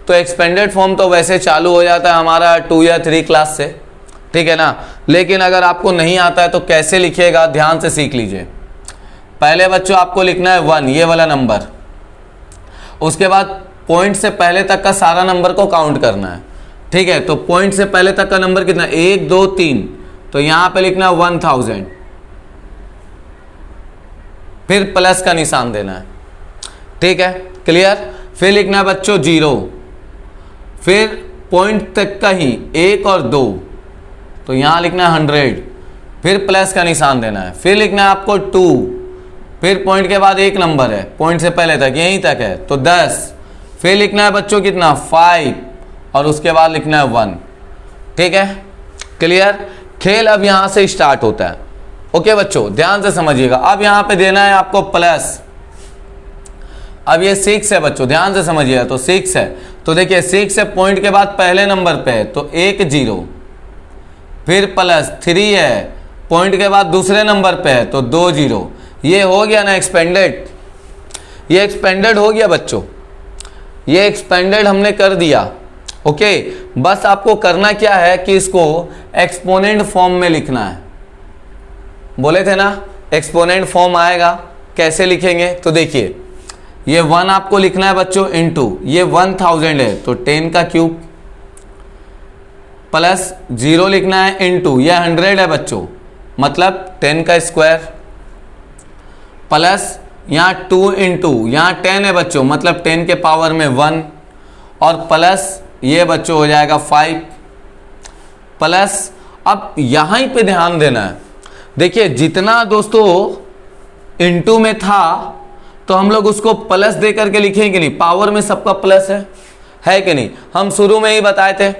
तो एक्सपेंडेड फॉर्म तो वैसे चालू हो जाता है हमारा 2 या 3 क्लास से, ठीक है ना। लेकिन अगर आपको नहीं आता है तो कैसे लिखिएगा, ध्यान से सीख लीजिए। पहले बच्चों आपको लिखना है 1, ये वाला नंबर, उसके बाद पॉइंट से पहले तक का सारा नंबर को काउंट करना है, ठीक है। तो पॉइंट से पहले तक का नंबर कितना, 1 2 3, तो यहां पे लिखना है 1000, फिर प्लस का निशान देना है, ठीक है, क्लियर। फिर लिखना है बच्चों 0, फिर पॉइंट तक का ही 1 और 2, तो यहां लिखना है 100, फिर प्लस का निशान देना है। फिर लिखना है आपको 2, फिर पॉइंट के बाद एक नंबर है, पॉइंट से पहले तक यहीं तक है तो 10, फिर लिखना है बच्चों कितना 5, और उसके बाद लिखना है 1, ठीक है, क्लियर। खेल अब यहां से स्टार्ट होता है। ओके बच्चों ध्यान से समझिएगा। अब यहां पे देना है आपको प्लस, अब ये 6 है बच्चों, ध्यान से समझिएगा। तो 6 है, तो देखिए 6 है, पॉइंट के बाद पहले नंबर पे है तो 1 0, फिर प्लस 3 है, पॉइंट के बाद दूसरे नंबर पे है तो 2 0। ये हो गया ना एक्सपेंडेड, ये एक्सपेंडेड हो गया बच्चों, ये एक्सपेंडेड हमने कर दिया। ओके बस आपको करना क्या है कि इसको एक्सपोनेंट फॉर्म में लिखना है। बोले थे ना एक्सपोनेंट फॉर्म आएगा, कैसे लिखेंगे, तो देखिए ये 1 आपको लिखना है बच्चों इनटू, ये 1000 है तो 10 का क्यूब, प्लस 0 लिखना है इनटू, ये 100 है बच्चों मतलब 10 का स्क्वायर, प्लस यहाँ 2 इंटू, यहाँ 10 है बच्चों मतलब 10 के पावर में 1, और प्लस ये बच्चों हो जाएगा 5, प्लस अब यहाँ पे ध्यान देना है। देखिए जितना दोस्तों इंटू में था तो हम लोग उसको प्लस दे करके लिखेंगे नहीं, पावर में सबका प्लस है कि नहीं, हम शुरू में ही बताए थे।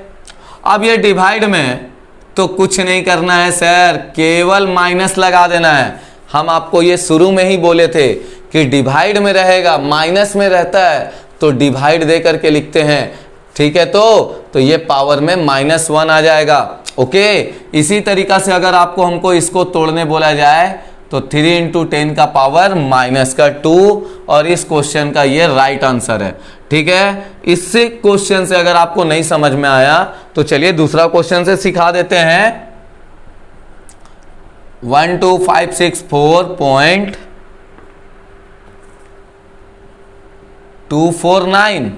अब ये डिवाइड में तो कुछ नहीं करना है सर, केवल माइनस लगा देना है। हम आपको ये शुरू में ही बोले थे कि डिवाइड में रहेगा, माइनस में रहता है तो डिवाइड दे करके लिखते हैं, ठीक है। तो ये पावर में -1 आ जाएगा। ओके इसी तरीका से अगर आपको हमको इसको तोड़ने बोला जाए तो 3 इंटू 10 का पावर -2, और इस क्वेश्चन का ये राइट आंसर है, ठीक है। इस क्वेश्चन से अगर आपको नहीं समझ में आया तो चलिए दूसरा क्वेश्चन से सिखा देते हैं। 12564.249,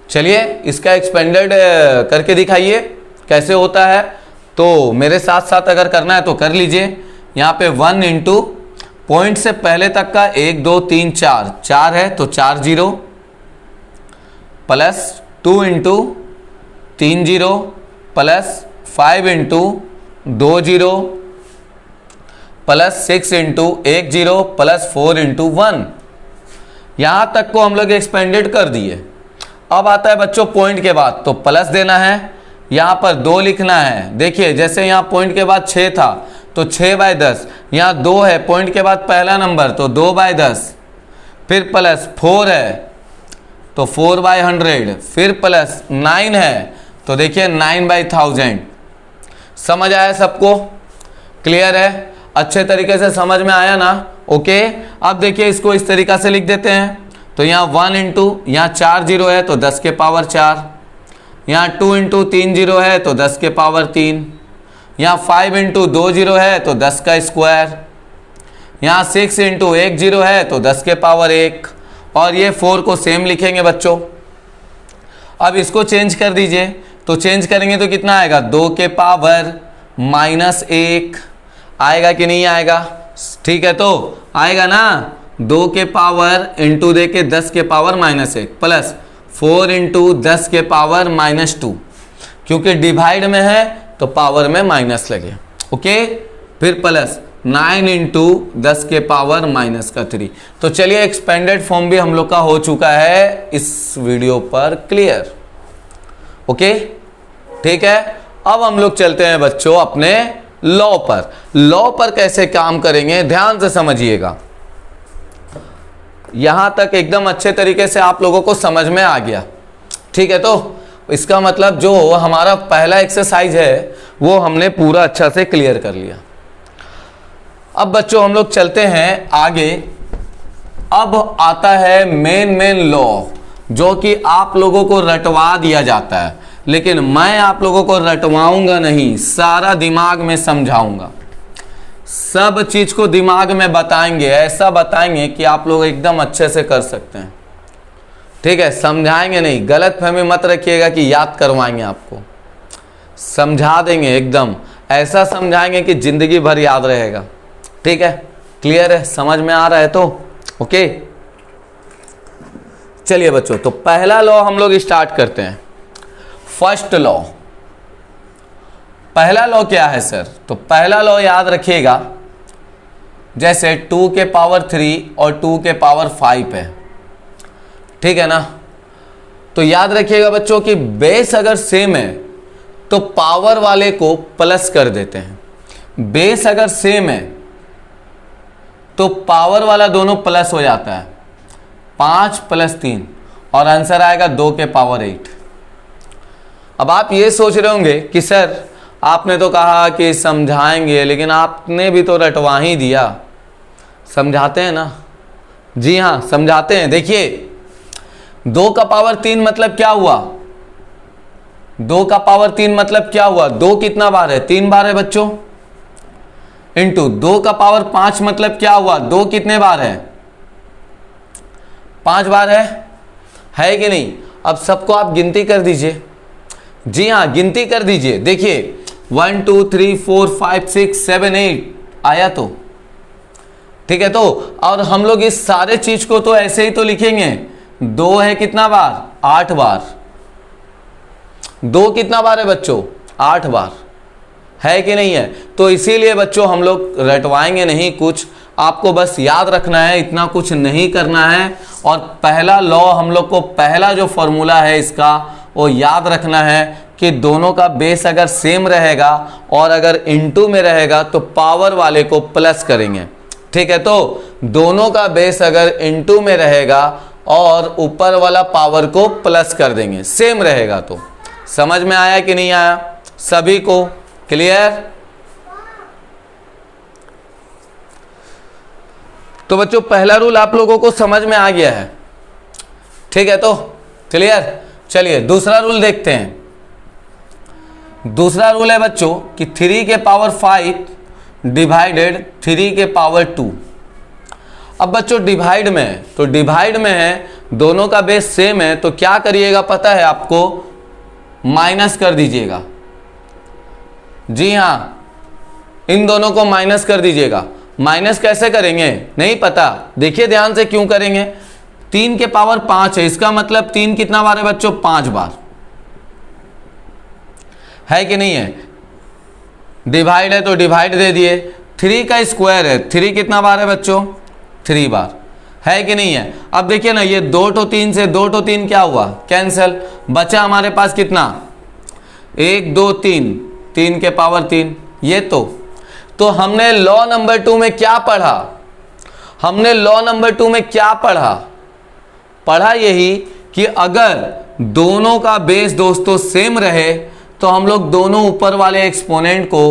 चलिए इसका एक्सपेंडेड करके दिखाइए कैसे होता है। तो मेरे साथ साथ अगर करना है तो कर लीजिए। यहाँ पे 1 इंटू पॉइंट से पहले तक का 1 2 3 4 है तो 4 0, plus 2 into 3 0, plus 5 into 2 0, plus 6 into 1 0, plus 4 into 1। यहाँ तक को हम लोग एक्सपेंडेड कर दिए। अब आता है बच्चों पॉइंट के बाद, तो प्लस देना है, यहाँ पर 2 लिखना है। देखिए जैसे यहाँ पॉइंट के बाद 6 था तो 6/10, यहाँ 2 है, पॉइंट के बाद पहला नंबर तो 2/10, फिर प्लस 4 है तो 4/100, फिर प्लस 9 है तो देखिए 9/1000। समझ आया सबको, क्लियर है, अच्छे तरीके से समझ में आया ना। ओके अब देखिए इसको इस तरीका से लिख देते हैं। तो यहाँ 1 इंटू, यहाँ 4 0 है तो 10 के पावर 4, यहाँ 2 इंटू 3 0 है तो 10 के पावर 3, यहाँ 5 इंटू 2 0 है तो 10 का स्क्वायर, यहाँ 6 इंटू 1 0 है तो 10 के पावर 1, और ये 4 को सेम लिखेंगे बच्चों। अब इसको चेंज कर दीजिए, तो चेंज करेंगे तो कितना आएगा, 2 के पावर -1 आएगा कि नहीं आएगा, ठीक है तो आएगा ना, 2 के पावर इंटू दे के 10 के पावर -1 प्लस 4 इंटू 10 के पावर -2, क्योंकि डिवाइड में है तो पावर में माइनस लगे, ओके, फिर प्लस 9 इंटू 10 के पावर -3। तो चलिए एक्सपेंडेड फॉर्म भी हम लोग का हो चुका है इस वीडियो पर क्लियर, ओके, ठीक है। अब हम लोग चलते हैं बच्चों अपने लॉ पर। लॉ पर कैसे काम करेंगे ध्यान से समझिएगा, यहां तक एकदम अच्छे तरीके से आप लोगों को समझ में आ गया, ठीक है। तो इसका मतलब जो हमारा पहला एक्सरसाइज है वो हमने पूरा अच्छा से क्लियर कर लिया। अब बच्चों हम लोग चलते हैं आगे। अब आता है मेन लॉ, जो कि आप लोगों को रटवा दिया जाता है, लेकिन मैं आप लोगों को रटवाऊंगा नहीं, सारा दिमाग में समझाऊंगा, सब चीज को दिमाग में बताएंगे, ऐसा बताएंगे कि आप लोग एकदम अच्छे से कर सकते हैं, ठीक है। समझाएंगे नहीं, गलत फहमी मत रखिएगा कि याद करवाएंगे, आपको समझा देंगे, एकदम ऐसा समझाएंगे कि जिंदगी भर याद रहेगा, ठीक है। क्लियर है, समझ में आ रहा है तो ओके। चलिए बच्चों, तो पहला लॉ हम लोग स्टार्ट करते हैं, फर्स्ट लॉ। पहला लॉ क्या है सर, तो पहला लॉ याद रखिएगा, जैसे 2 के पावर 3 और 2 के पावर 5 है, ठीक है ना। तो याद रखिएगा बच्चों कि बेस अगर सेम है तो पावर वाले को प्लस कर देते हैं, बेस अगर सेम है तो पावर वाला दोनों प्लस हो जाता है, 5 + 3 और आंसर आएगा 2 के पावर 8। अब आप ये सोच रहे होंगे कि सर आपने तो कहा कि समझाएंगे, लेकिन आपने भी तो रटवा ही दिया। समझाते हैं ना, जी हाँ समझाते हैं। देखिए 2 का पावर 3 मतलब क्या हुआ, 2 का पावर 3 मतलब क्या हुआ, 2 कितना बार है, 3 बार है बच्चों, इंटू 2 का पावर 5 मतलब क्या हुआ, 2 कितने बार है, 5 बार है कि नहीं। अब सबको आप गिनती कर दीजिए, जी हाँ गिनती कर दीजिए। देखिए 1 2 3 4 5 6 7 8 आया तो, ठीक है। तो और हम लोग इस सारे चीज को तो ऐसे ही तो लिखेंगे, 2 है कितना बार, 8 बार, 2 कितना बार है बच्चों, 8 बार, है कि नहीं है। तो इसीलिए बच्चों हम लोग रटवाएंगे नहीं कुछ, आपको बस याद रखना है, इतना कुछ नहीं करना है। और पहला लॉ हम लोग को, पहला जो फॉर्मूला है इसका वो याद रखना है कि दोनों का बेस अगर सेम रहेगा और अगर इनटू में रहेगा तो पावर वाले को प्लस करेंगे, ठीक है। तो दोनों का बेस अगर इनटू में रहेगा और ऊपर वाला पावर को प्लस कर देंगे, सेम रहेगा। तो समझ में आया कि नहीं आया सभी को, क्लियर। तो बच्चों पहला रूल आप लोगों को समझ में आ गया है, ठीक है, तो क्लियर। चलिए दूसरा रूल देखते हैं। दूसरा रूल है बच्चों कि 3 के पावर 5 डिवाइडेड 3 के पावर 2। अब बच्चों डिवाइड में है, तो डिवाइड में है, दोनों का बेस सेम है, तो क्या करिएगा पता है आपको, माइनस कर दीजिएगा, जी हाँ इन दोनों को माइनस कर दीजिएगा। माइनस कैसे करेंगे नहीं पता, देखिए ध्यान से क्यों करेंगे। 3 के पावर 5 है, इसका मतलब 3 कितना बार है बच्चों, 5 बार, है कि नहीं है। डिवाइड है तो डिवाइड दे दिए, 3 का स्क्वायर है, 3 कितना बार है बच्चों, 3 बार, है कि नहीं है। अब देखिए ना, ये 2 तो 3 से 2 तो 3 क्या हुआ, कैंसल, बचा हमारे पास कितना, 1 2 3, 3 के पावर 3, ये तो हमने लॉ नंबर 2 में क्या पढ़ा, हमने लॉ नंबर 2 में क्या पढ़ा यही कि अगर दोनों का बेस दोस्तों सेम रहे तो हम लोग दोनों ऊपर वाले एक्सपोनेंट को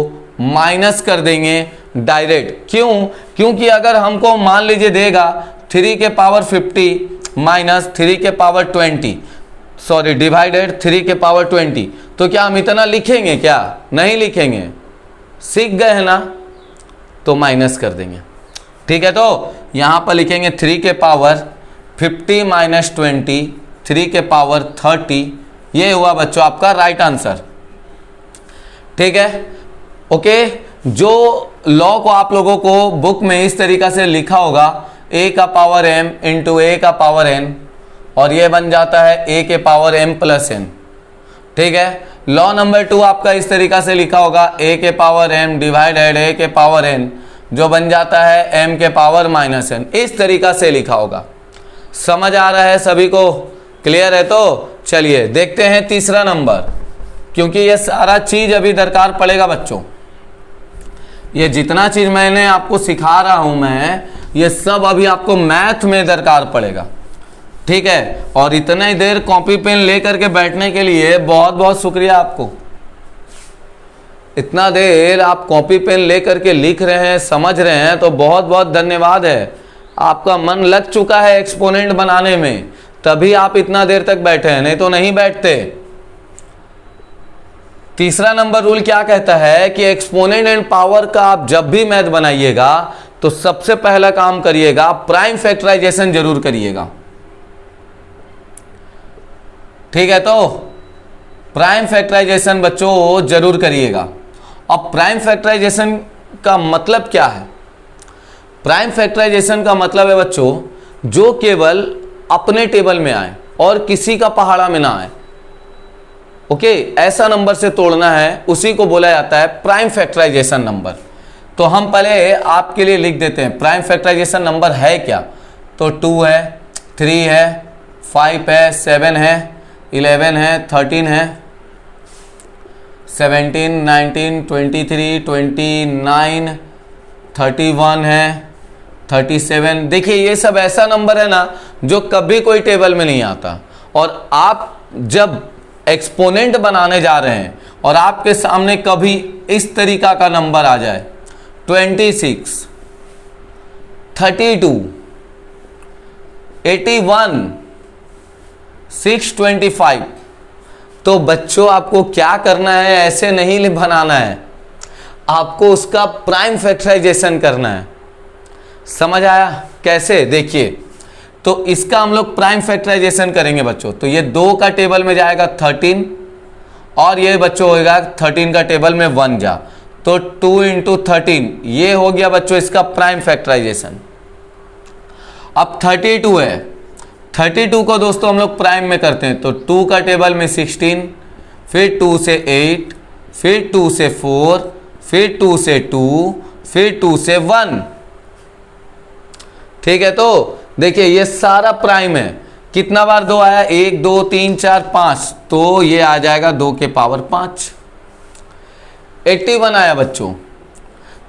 माइनस कर देंगे डायरेक्ट। क्यों, क्योंकि अगर हमको मान लीजिए देगा 3 के पावर 50 माइनस 3 के पावर 20, सॉरी डिवाइडेड 3 के पावर 20, तो क्या हम इतना लिखेंगे, क्या नहीं लिखेंगे, सीख गए हैं ना, तो माइनस कर देंगे, ठीक है। तो यहां पर लिखेंगे 3 के पावर 50 माइनस 20, 3 के पावर 30 ये हुआ बच्चों आपका राइट आंसर। ठीक है, ओके। जो लॉ को आप लोगों को बुक में इस तरीका से लिखा होगा, a का पावर m इंटू a का पावर n, और ये बन जाता है a के पावर m प्लस n। ठीक है, लॉ नंबर 2 आपका इस तरीका से लिखा होगा, a के पावर m डिवाइडेड a के पावर n, जो बन जाता है m के पावर माइनस n। इस तरीका से लिखा होगा। समझ आ रहा है सभी को? क्लियर है? तो चलिए देखते हैं तीसरा नंबर, क्योंकि ये सारा चीज अभी दरकार पड़ेगा बच्चों। ये जितना चीज मैंने आपको सिखा रहा हूं मैं, ये सब अभी आपको मैथ में दरकार पड़ेगा। ठीक है, और इतना ही देर कॉपी पेन लेकर के बैठने के लिए बहुत बहुत शुक्रिया आपको। इतना देर आप कॉपी पेन लेकर के लिख रहे हैं, समझ रहे हैं, तो बहुत बहुत धन्यवाद है। आपका मन लग चुका है एक्सपोनेंट बनाने में, तभी आप इतना देर तक बैठे हैं, नहीं तो नहीं बैठते। तीसरा नंबर रूल क्या कहता है कि एक्सपोनेंट एंड पावर का आप जब भी मैथ बनाइएगा तो सबसे पहला काम करिएगा, प्राइम फैक्टराइजेशन जरूर करिएगा। ठीक है, तो प्राइम फैक्टराइजेशन बच्चों जरूर करिएगा। अब प्राइम फैक्टराइजेशन का मतलब क्या है? प्राइम फैक्टराइजेशन का मतलब है बच्चों जो केवल अपने टेबल में आए और किसी का पहाड़ा में ना आए। ओके, ऐसा नंबर से तोड़ना है, उसी को बोला जाता है प्राइम फैक्टराइजेशन नंबर। तो हम पहले आपके लिए लिख देते हैं प्राइम फैक्टराइजेशन नंबर है क्या। तो 2 है, 3 है, 5 है, 7 है, 11 है, 13 है, 17, 19, 23, 29, 31 है, 37। देखिए ये सब ऐसा नंबर है ना जो कभी कोई टेबल में नहीं आता, और आप जब एक्सपोनेंट बनाने जा रहे हैं और आपके सामने कभी इस तरीका का नंबर आ जाए 26, 32, 81, 625, तो बच्चों आपको क्या करना है, ऐसे नहीं बनाना है, आपको उसका प्राइम फैक्टराइजेशन करना है। समझ आया कैसे? देखिए, तो इसका हम लोग प्राइम फैक्टराइजेशन करेंगे बच्चों। तो ये 2 का टेबल में जाएगा 13, और ये बच्चों होगा 13 का टेबल में 1 जा, तो 2 इंटू 13, ये हो गया बच्चों इसका प्राइम फैक्टराइजेशन। अब 32 है, 32 को दोस्तों हम लोग प्राइम में करते हैं। तो 2 का टेबल में 16, फिर 2 से 8, फिर 2 से 4, फिर 2 से 2, फिर 2 से 1। ठीक है, तो देखिए ये सारा प्राइम है। कितना बार 2 आया? 1, 2, 3, 4, 5, तो ये आ जाएगा 2 के पावर 5। 81 आया बच्चों,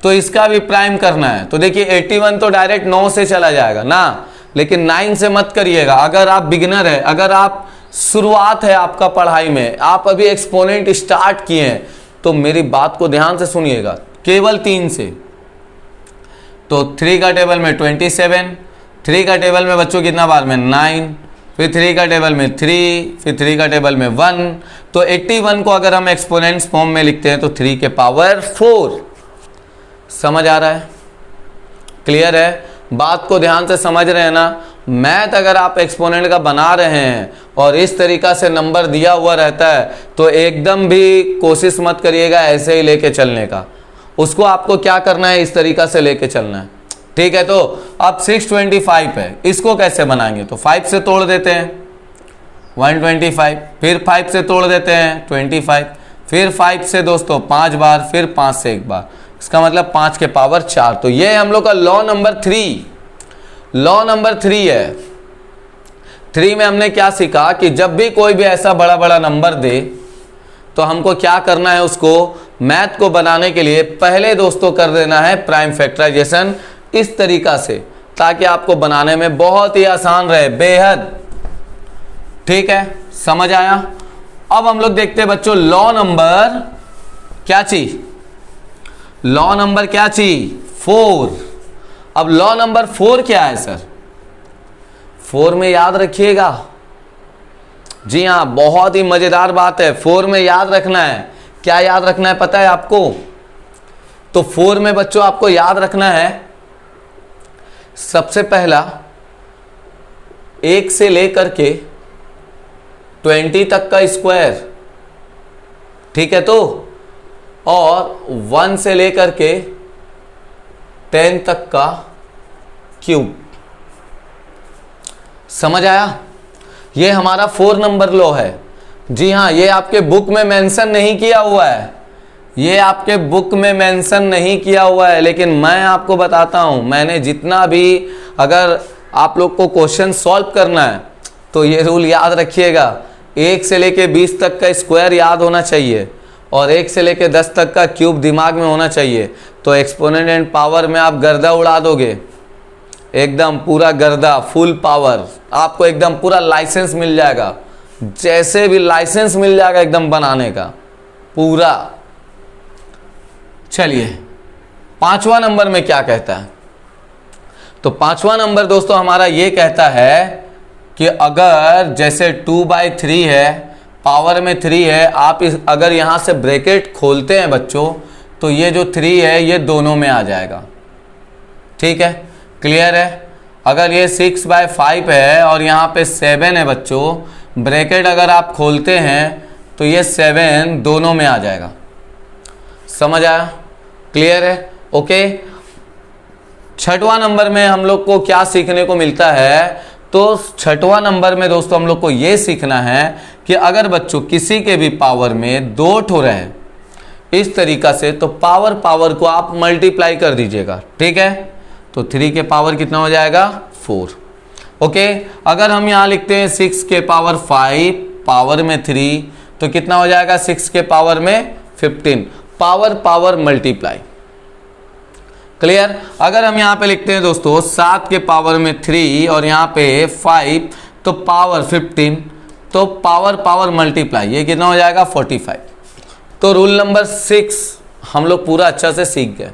तो इसका भी प्राइम करना है। तो देखिए 81 तो डायरेक्ट 9 से चला जाएगा ना, लेकिन 9 से मत करिएगा। अगर आप बिगिनर है, अगर आप शुरुआत है आपका पढ़ाई में, आप अभी एक्सपोनेंट स्टार्ट किए हैं, तो मेरी बात को ध्यान से सुनिएगा, केवल 3 से। तो 3 का टेबल में 27, 3 का टेबल में बच्चों कितना बार में 9, फिर 3 का टेबल में 3, फिर 3 का टेबल में 1। तो 81 को अगर हम एक्सपोनेंट्स फॉर्म में लिखते हैं तो 3 के पावर 4। समझ आ रहा है? क्लियर है? बात को ध्यान से समझ रहे हैं ना? मैथ अगर आप एक्सपोनेंट का बना रहे हैं और इस तरीका से नंबर दिया हुआ रहता है तो एकदम भी कोशिश मत करिएगा ऐसे ही लेके चलने का। उसको आपको क्या करना है, इस तरीका से लेके चलना है। ठीक है, तो अब 625 है, इसको कैसे बनाएंगे? तो 5 से तोड़ देते हैं 125, फिर 5 से तोड़ देते हैं 25, फिर 5 से दोस्तों 5 बार, फिर 5 से 1 बार, इसका मतलब 5 के पावर 4। तो ये हम लोग का लॉ नंबर 3। लॉ नंबर 3 है। 3 में हमने क्या सीखा कि जब भी कोई भी ऐसा बड़ा बड़ा नंबर दे तो हमको क्या करना है, उसको मैथ को बनाने के लिए पहले दोस्तों कर देना है प्राइम फैक्टराइजेशन इस तरीका से, ताकि आपको बनाने में बहुत ही आसान रहे, बेहद। ठीक है, समझ आया? अब हम लोग देखते हैं बच्चों लॉ नंबर क्या चीज, लॉ नंबर क्या चीज 4। अब लॉ नंबर 4 क्या है सर? 4 में याद रखिएगा, जी हाँ, बहुत ही मजेदार बात है। 4 में याद रखना है, क्या याद रखना है पता है आपको? तो 4 में बच्चों आपको याद रखना है, सबसे पहला 1 से लेकर के 20 तक का स्क्वायर, ठीक है, तो और 1 से लेकर के 10 तक का क्यूब। समझ आया? ये हमारा 4 नंबर लॉ है। जी हाँ, ये आपके बुक में मेंशन नहीं किया हुआ है, ये आपके बुक में मेंशन नहीं किया हुआ है, लेकिन मैं आपको बताता हूं, मैंने जितना भी, अगर आप लोग को क्वेश्चन सॉल्व करना है तो ये रूल याद रखिएगा, 1 से लेके 20 तक का स्क्वायर याद होना चाहिए और 1 से लेके 10 तक का क्यूब दिमाग में होना चाहिए। तो एक्सपोनेंट एंड पावर में आप गर्दा उड़ा दोगे, एकदम पूरा गर्दा, फुल पावर, आपको एकदम पूरा लाइसेंस मिल जाएगा, जैसे भी लाइसेंस मिल जाएगा एकदम बनाने का पूरा। चलिए 5वां नंबर में क्या कहता है? तो 5वां नंबर दोस्तों हमारा ये कहता है कि अगर जैसे 2/3 है, पावर में 3 है, आप अगर यहां से ब्रैकेट खोलते हैं बच्चों, तो ये जो 3 है ये दोनों में आ जाएगा। ठीक है, क्लियर है? अगर ये 6/5 है और यहाँ पे 7 है बच्चों, ब्रैकेट अगर आप खोलते हैं तो ये 7 दोनों में आ जाएगा। समझ आया? क्लियर है? ओके। 6वां नंबर में हम लोग को क्या सीखने को मिलता है? तो 6वां नंबर में दोस्तों हम लोग को ये सीखना है कि अगर बच्चों किसी के भी पावर में 2 ठो रहे इस तरीका से, तो पावर को आप मल्टीप्लाई कर दीजिएगा। ठीक है, तो 3 के पावर कितना हो जाएगा? 4। ओके, अगर हम यहाँ लिखते हैं 6 के पावर 5 पावर में 3, तो कितना हो जाएगा? 6 के पावर में 15, पावर मल्टीप्लाई। क्लियर? अगर हम यहाँ पे लिखते हैं दोस्तों 7 के पावर में 3 और यहाँ पे 5, तो पावर 15, तो पावर मल्टीप्लाई, ये कितना हो जाएगा? 45। तो रूल नंबर 6 हम लोग पूरा अच्छा से सीख गए।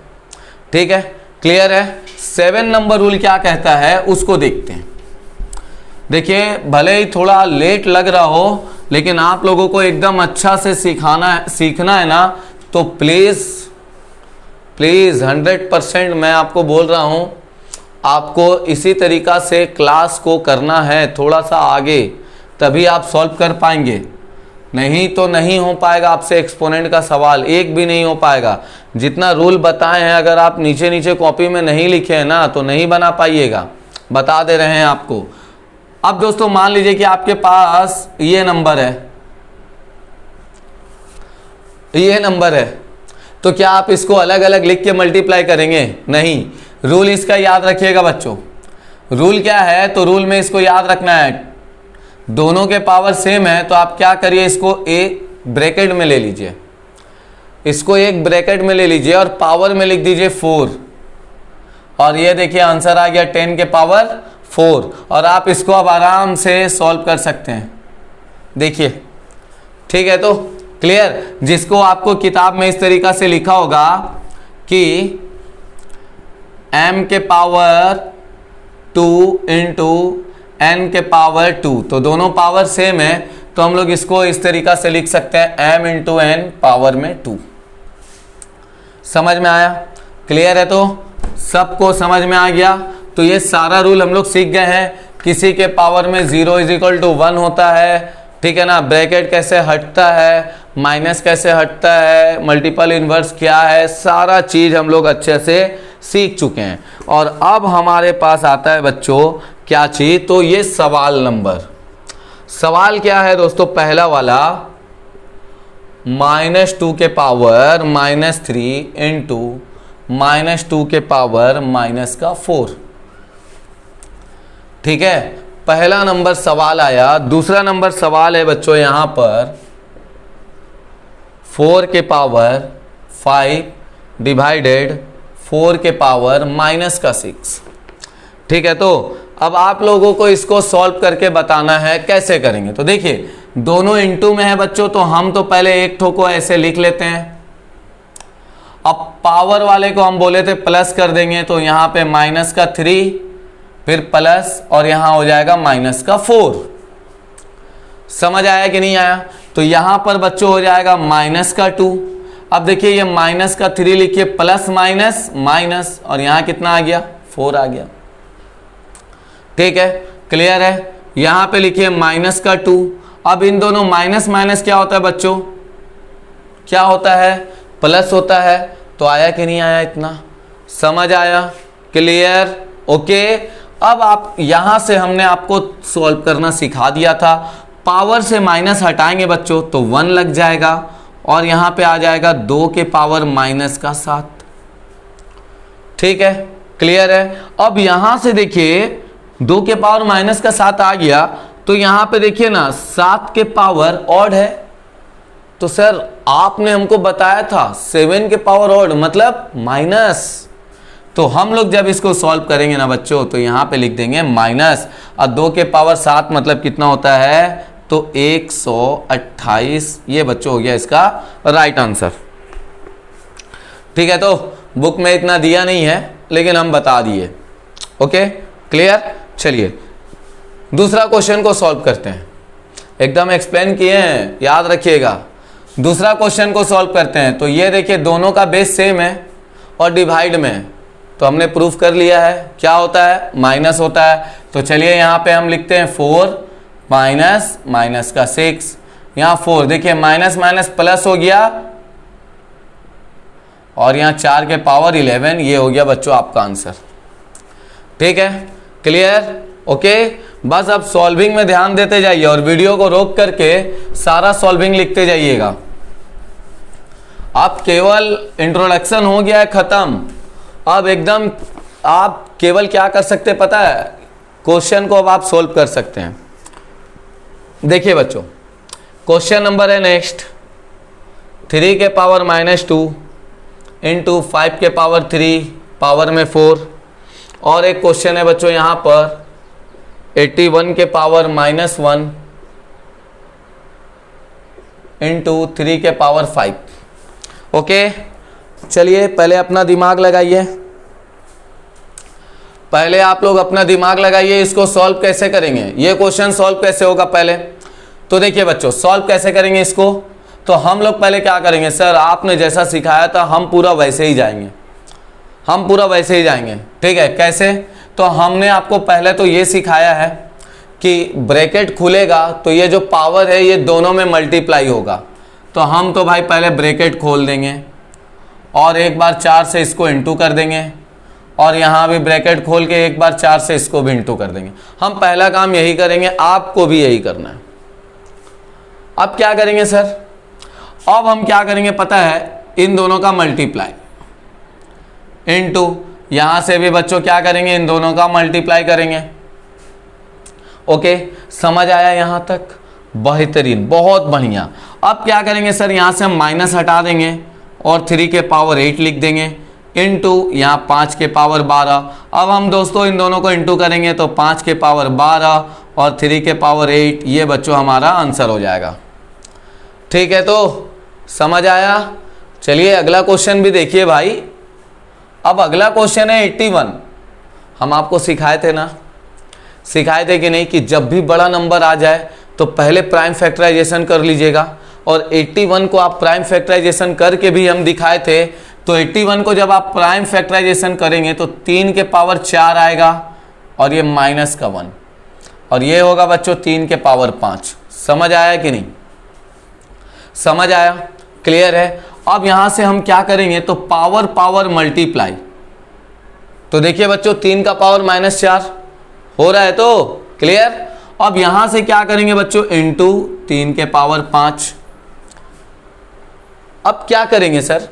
ठीक है, क्लियर है? 7 नंबर रूल क्या कहता है उसको देखते हैं। देखिए, भले ही थोड़ा लेट लग रहा हो, लेकिन आप लोगों को एकदम अच्छा से सीखना है ना, तो प्लीज़ 100% मैं आपको बोल रहा हूँ, आपको इसी तरीका से क्लास को करना है, थोड़ा सा आगे, तभी आप सॉल्व कर पाएंगे। नहीं तो नहीं हो पाएगा आपसे एक्सपोनेंट का सवाल, एक भी नहीं हो पाएगा। जितना रूल बताए हैं, अगर आप नीचे कॉपी में नहीं लिखे हैं ना, तो नहीं बना पाइएगा, बता दे रहे हैं आपको। अब दोस्तों मान लीजिए कि आपके पास ये नंबर है, तो क्या आप इसको अलग अलग लिख के मल्टीप्लाई करेंगे? नहीं। रूल इसका याद रखिएगा बच्चों। रूल क्या है? तो रूल में इसको याद रखना है, दोनों के पावर सेम है, तो आप क्या करिए, इसको एक ब्रैकेट में ले लीजिए, इसको एक ब्रैकेट में ले लीजिए और पावर में लिख दीजिए 4, और ये देखिए आंसर आ गया 10 के पावर 4। और आप इसको अब आराम से सॉल्व कर सकते हैं, देखिए। ठीक है, तो क्लियर? जिसको आपको किताब में इस तरीका से लिखा होगा कि m के पावर 2 इंटू n के पावर 2, तो दोनों पावर सेम है, तो हम लोग इसको इस तरीका से लिख सकते हैं m इंटू n पावर में 2। समझ में आया? क्लियर है? तो सबको समझ में आ गया? तो ये सारा रूल हम लोग सीख गए हैं। किसी के पावर में 0 = 1 होता है, ठीक है ना, ब्रैकेट कैसे हटता है, माइनस कैसे हटता है, मल्टीपल इन्वर्स क्या है, सारा चीज़ हम लोग अच्छे से सीख चुके हैं। और अब हमारे पास आता है बच्चों क्या चीज़? तो ये सवाल नंबर। सवाल क्या है दोस्तों? पहला वाला, -2 के पावर -3 इंटू -2 के पावर -4। ठीक है, पहला नंबर सवाल आया। दूसरा नंबर सवाल है बच्चों यहां पर 4 के पावर 5 डिवाइडेड 4 के पावर -6। ठीक है, तो अब आप लोगों को इसको सॉल्व करके बताना है, कैसे करेंगे? तो देखिए, दोनों इनटू में है बच्चों, तो हम तो पहले एक ठो को ऐसे लिख लेते हैं। अब पावर वाले को हम बोले थे प्लस कर देंगे, तो यहाँ पे -3, फिर प्लस, और यहाँ हो जाएगा -4। समझ आया कि नहीं आया? तो यहाँ पर बच्चों हो जाएगा -2। अब देखिए ये -3 लिखिए, प्लस माइनस माइनस, और यहाँ कितना आ गया? 4 आ गया। ठीक है, क्लियर है? यहाँ पे लिखिए -2, अब इन दोनों माइनस माइनस क्या होता है बच्चों, क्या होता है, प्लस होता है। तो आया कि नहीं आया, इतना समझ आया, क्लियर, ओके। अब आप यहां से हमने आपको सॉल्व करना सिखा दिया था। पावर से माइनस हटाएंगे बच्चों तो 1 लग जाएगा और यहां पे आ जाएगा 2 के पावर माइनस का 7, ठीक है, क्लियर है। अब यहां से देखिए 2 के पावर माइनस का 7 आ गया, तो यहां पे देखिए ना 7 के पावर ऑड है। तो सर आपने हमको बताया था 7 के पावर ऑड मतलब माइनस। तो हम लोग जब इसको सॉल्व करेंगे ना बच्चों तो यहां पे लिख देंगे माइनस, और 2 के पावर 7 मतलब कितना होता है, तो 128। ये बच्चों हो गया इसका राइट आंसर, ठीक है। तो बुक में इतना दिया नहीं है लेकिन हम बता दिए, ओके, क्लियर। चलिए दूसरा क्वेश्चन को सॉल्व करते हैं, एकदम एक्सप्लेन किए हैं, याद रखिएगा। दूसरा क्वेश्चन को सॉल्व करते हैं। तो ये देखिए दोनों का बेस सेम है और डिवाइड में है, तो हमने प्रूफ कर लिया है क्या होता है, माइनस होता है। तो चलिए यहाँ पे हम लिखते हैं 4 माइनस माइनस का 6, यहाँ 4 देखिए माइनस माइनस प्लस हो गया और यहाँ 4 के पावर 11, ये हो गया बच्चों आपका आंसर, ठीक है, क्लियर, ओके। बस अब सॉल्विंग में ध्यान देते जाइए और वीडियो को रोक करके सारा सॉल्विंग लिखते जाइएगा। अब केवल इंट्रोडक्शन हो गया है खत्म। अब एकदम आप केवल क्या कर सकते हैं पता है, क्वेश्चन को अब आप सोल्व कर सकते हैं। देखिए बच्चों क्वेश्चन नंबर है नेक्स्ट, 3 के पावर -2 इंटू 5 के पावर 3 पावर में 4। और एक क्वेश्चन है बच्चों यहाँ पर 81 के पावर -1 इंटू 3 के पावर 5, ओके। चलिए पहले अपना दिमाग लगाइए, पहले आप लोग अपना दिमाग लगाइए, इसको सॉल्व कैसे करेंगे, ये क्वेश्चन सॉल्व कैसे होगा पहले। तो देखिए बच्चों सॉल्व कैसे करेंगे इसको, तो हम लोग पहले क्या करेंगे, सर आपने जैसा सिखाया था हम पूरा वैसे ही जाएंगे, हम पूरा वैसे ही जाएंगे, ठीक है। कैसे, तो हमने आपको पहले तो ये सिखाया है कि ब्रैकेट खुलेगा तो ये जो पावर है ये दोनों में मल्टीप्लाई होगा। तो हम तो भाई पहले ब्रैकेट खोल देंगे और एक बार 4 से इसको इंटू कर देंगे और यहाँ भी ब्रैकेट खोल के एक बार 4 से इसको भी इंटू कर देंगे। हम पहला काम यही करेंगे, आपको भी यही करना है। अब क्या करेंगे सर, अब हम क्या करेंगे पता है, इन दोनों का मल्टीप्लाई इनटू, यहां से भी बच्चों क्या करेंगे, इन दोनों का मल्टीप्लाई करेंगे, ओके। समझ आया यहां तक, बेहतरीन, बहुत बढ़िया। अब क्या करेंगे सर, यहां से हम माइनस हटा देंगे और 3 के पावर 8 लिख देंगे इनटू यहाँ 5 के पावर 12। अब हम दोस्तों इन दोनों को इंटू करेंगे तो 5 के पावर 12 और 3 के पावर 8, ये बच्चों हमारा आंसर हो जाएगा, ठीक है। तो समझ आया। चलिए अगला क्वेश्चन भी देखिए भाई। अब अगला क्वेश्चन है 81। हम आपको सिखाए थे ना, सिखाए थे कि नहीं, कि जब भी बड़ा नंबर आ जाए तो पहले प्राइम फैक्टराइजेशन कर लीजिएगा। और 81 को आप प्राइम फैक्टराइजेशन करके भी हम दिखाए थे। तो 81 को जब आप प्राइम फैक्टराइजेशन करेंगे तो 3 के पावर 4 आएगा और ये माइनस का 1 और ये होगा बच्चों 3 के पावर 5। समझ आया कि नहीं, समझ आया, क्लियर है। अब यहां से हम क्या करेंगे, तो पावर पावर मल्टीप्लाई। तो देखिए बच्चों 3 का पावर -4 हो रहा है, तो क्लियर। अब यहां से क्या करेंगे बच्चों, इनटू 3 के पावर 5। अब क्या करेंगे सर,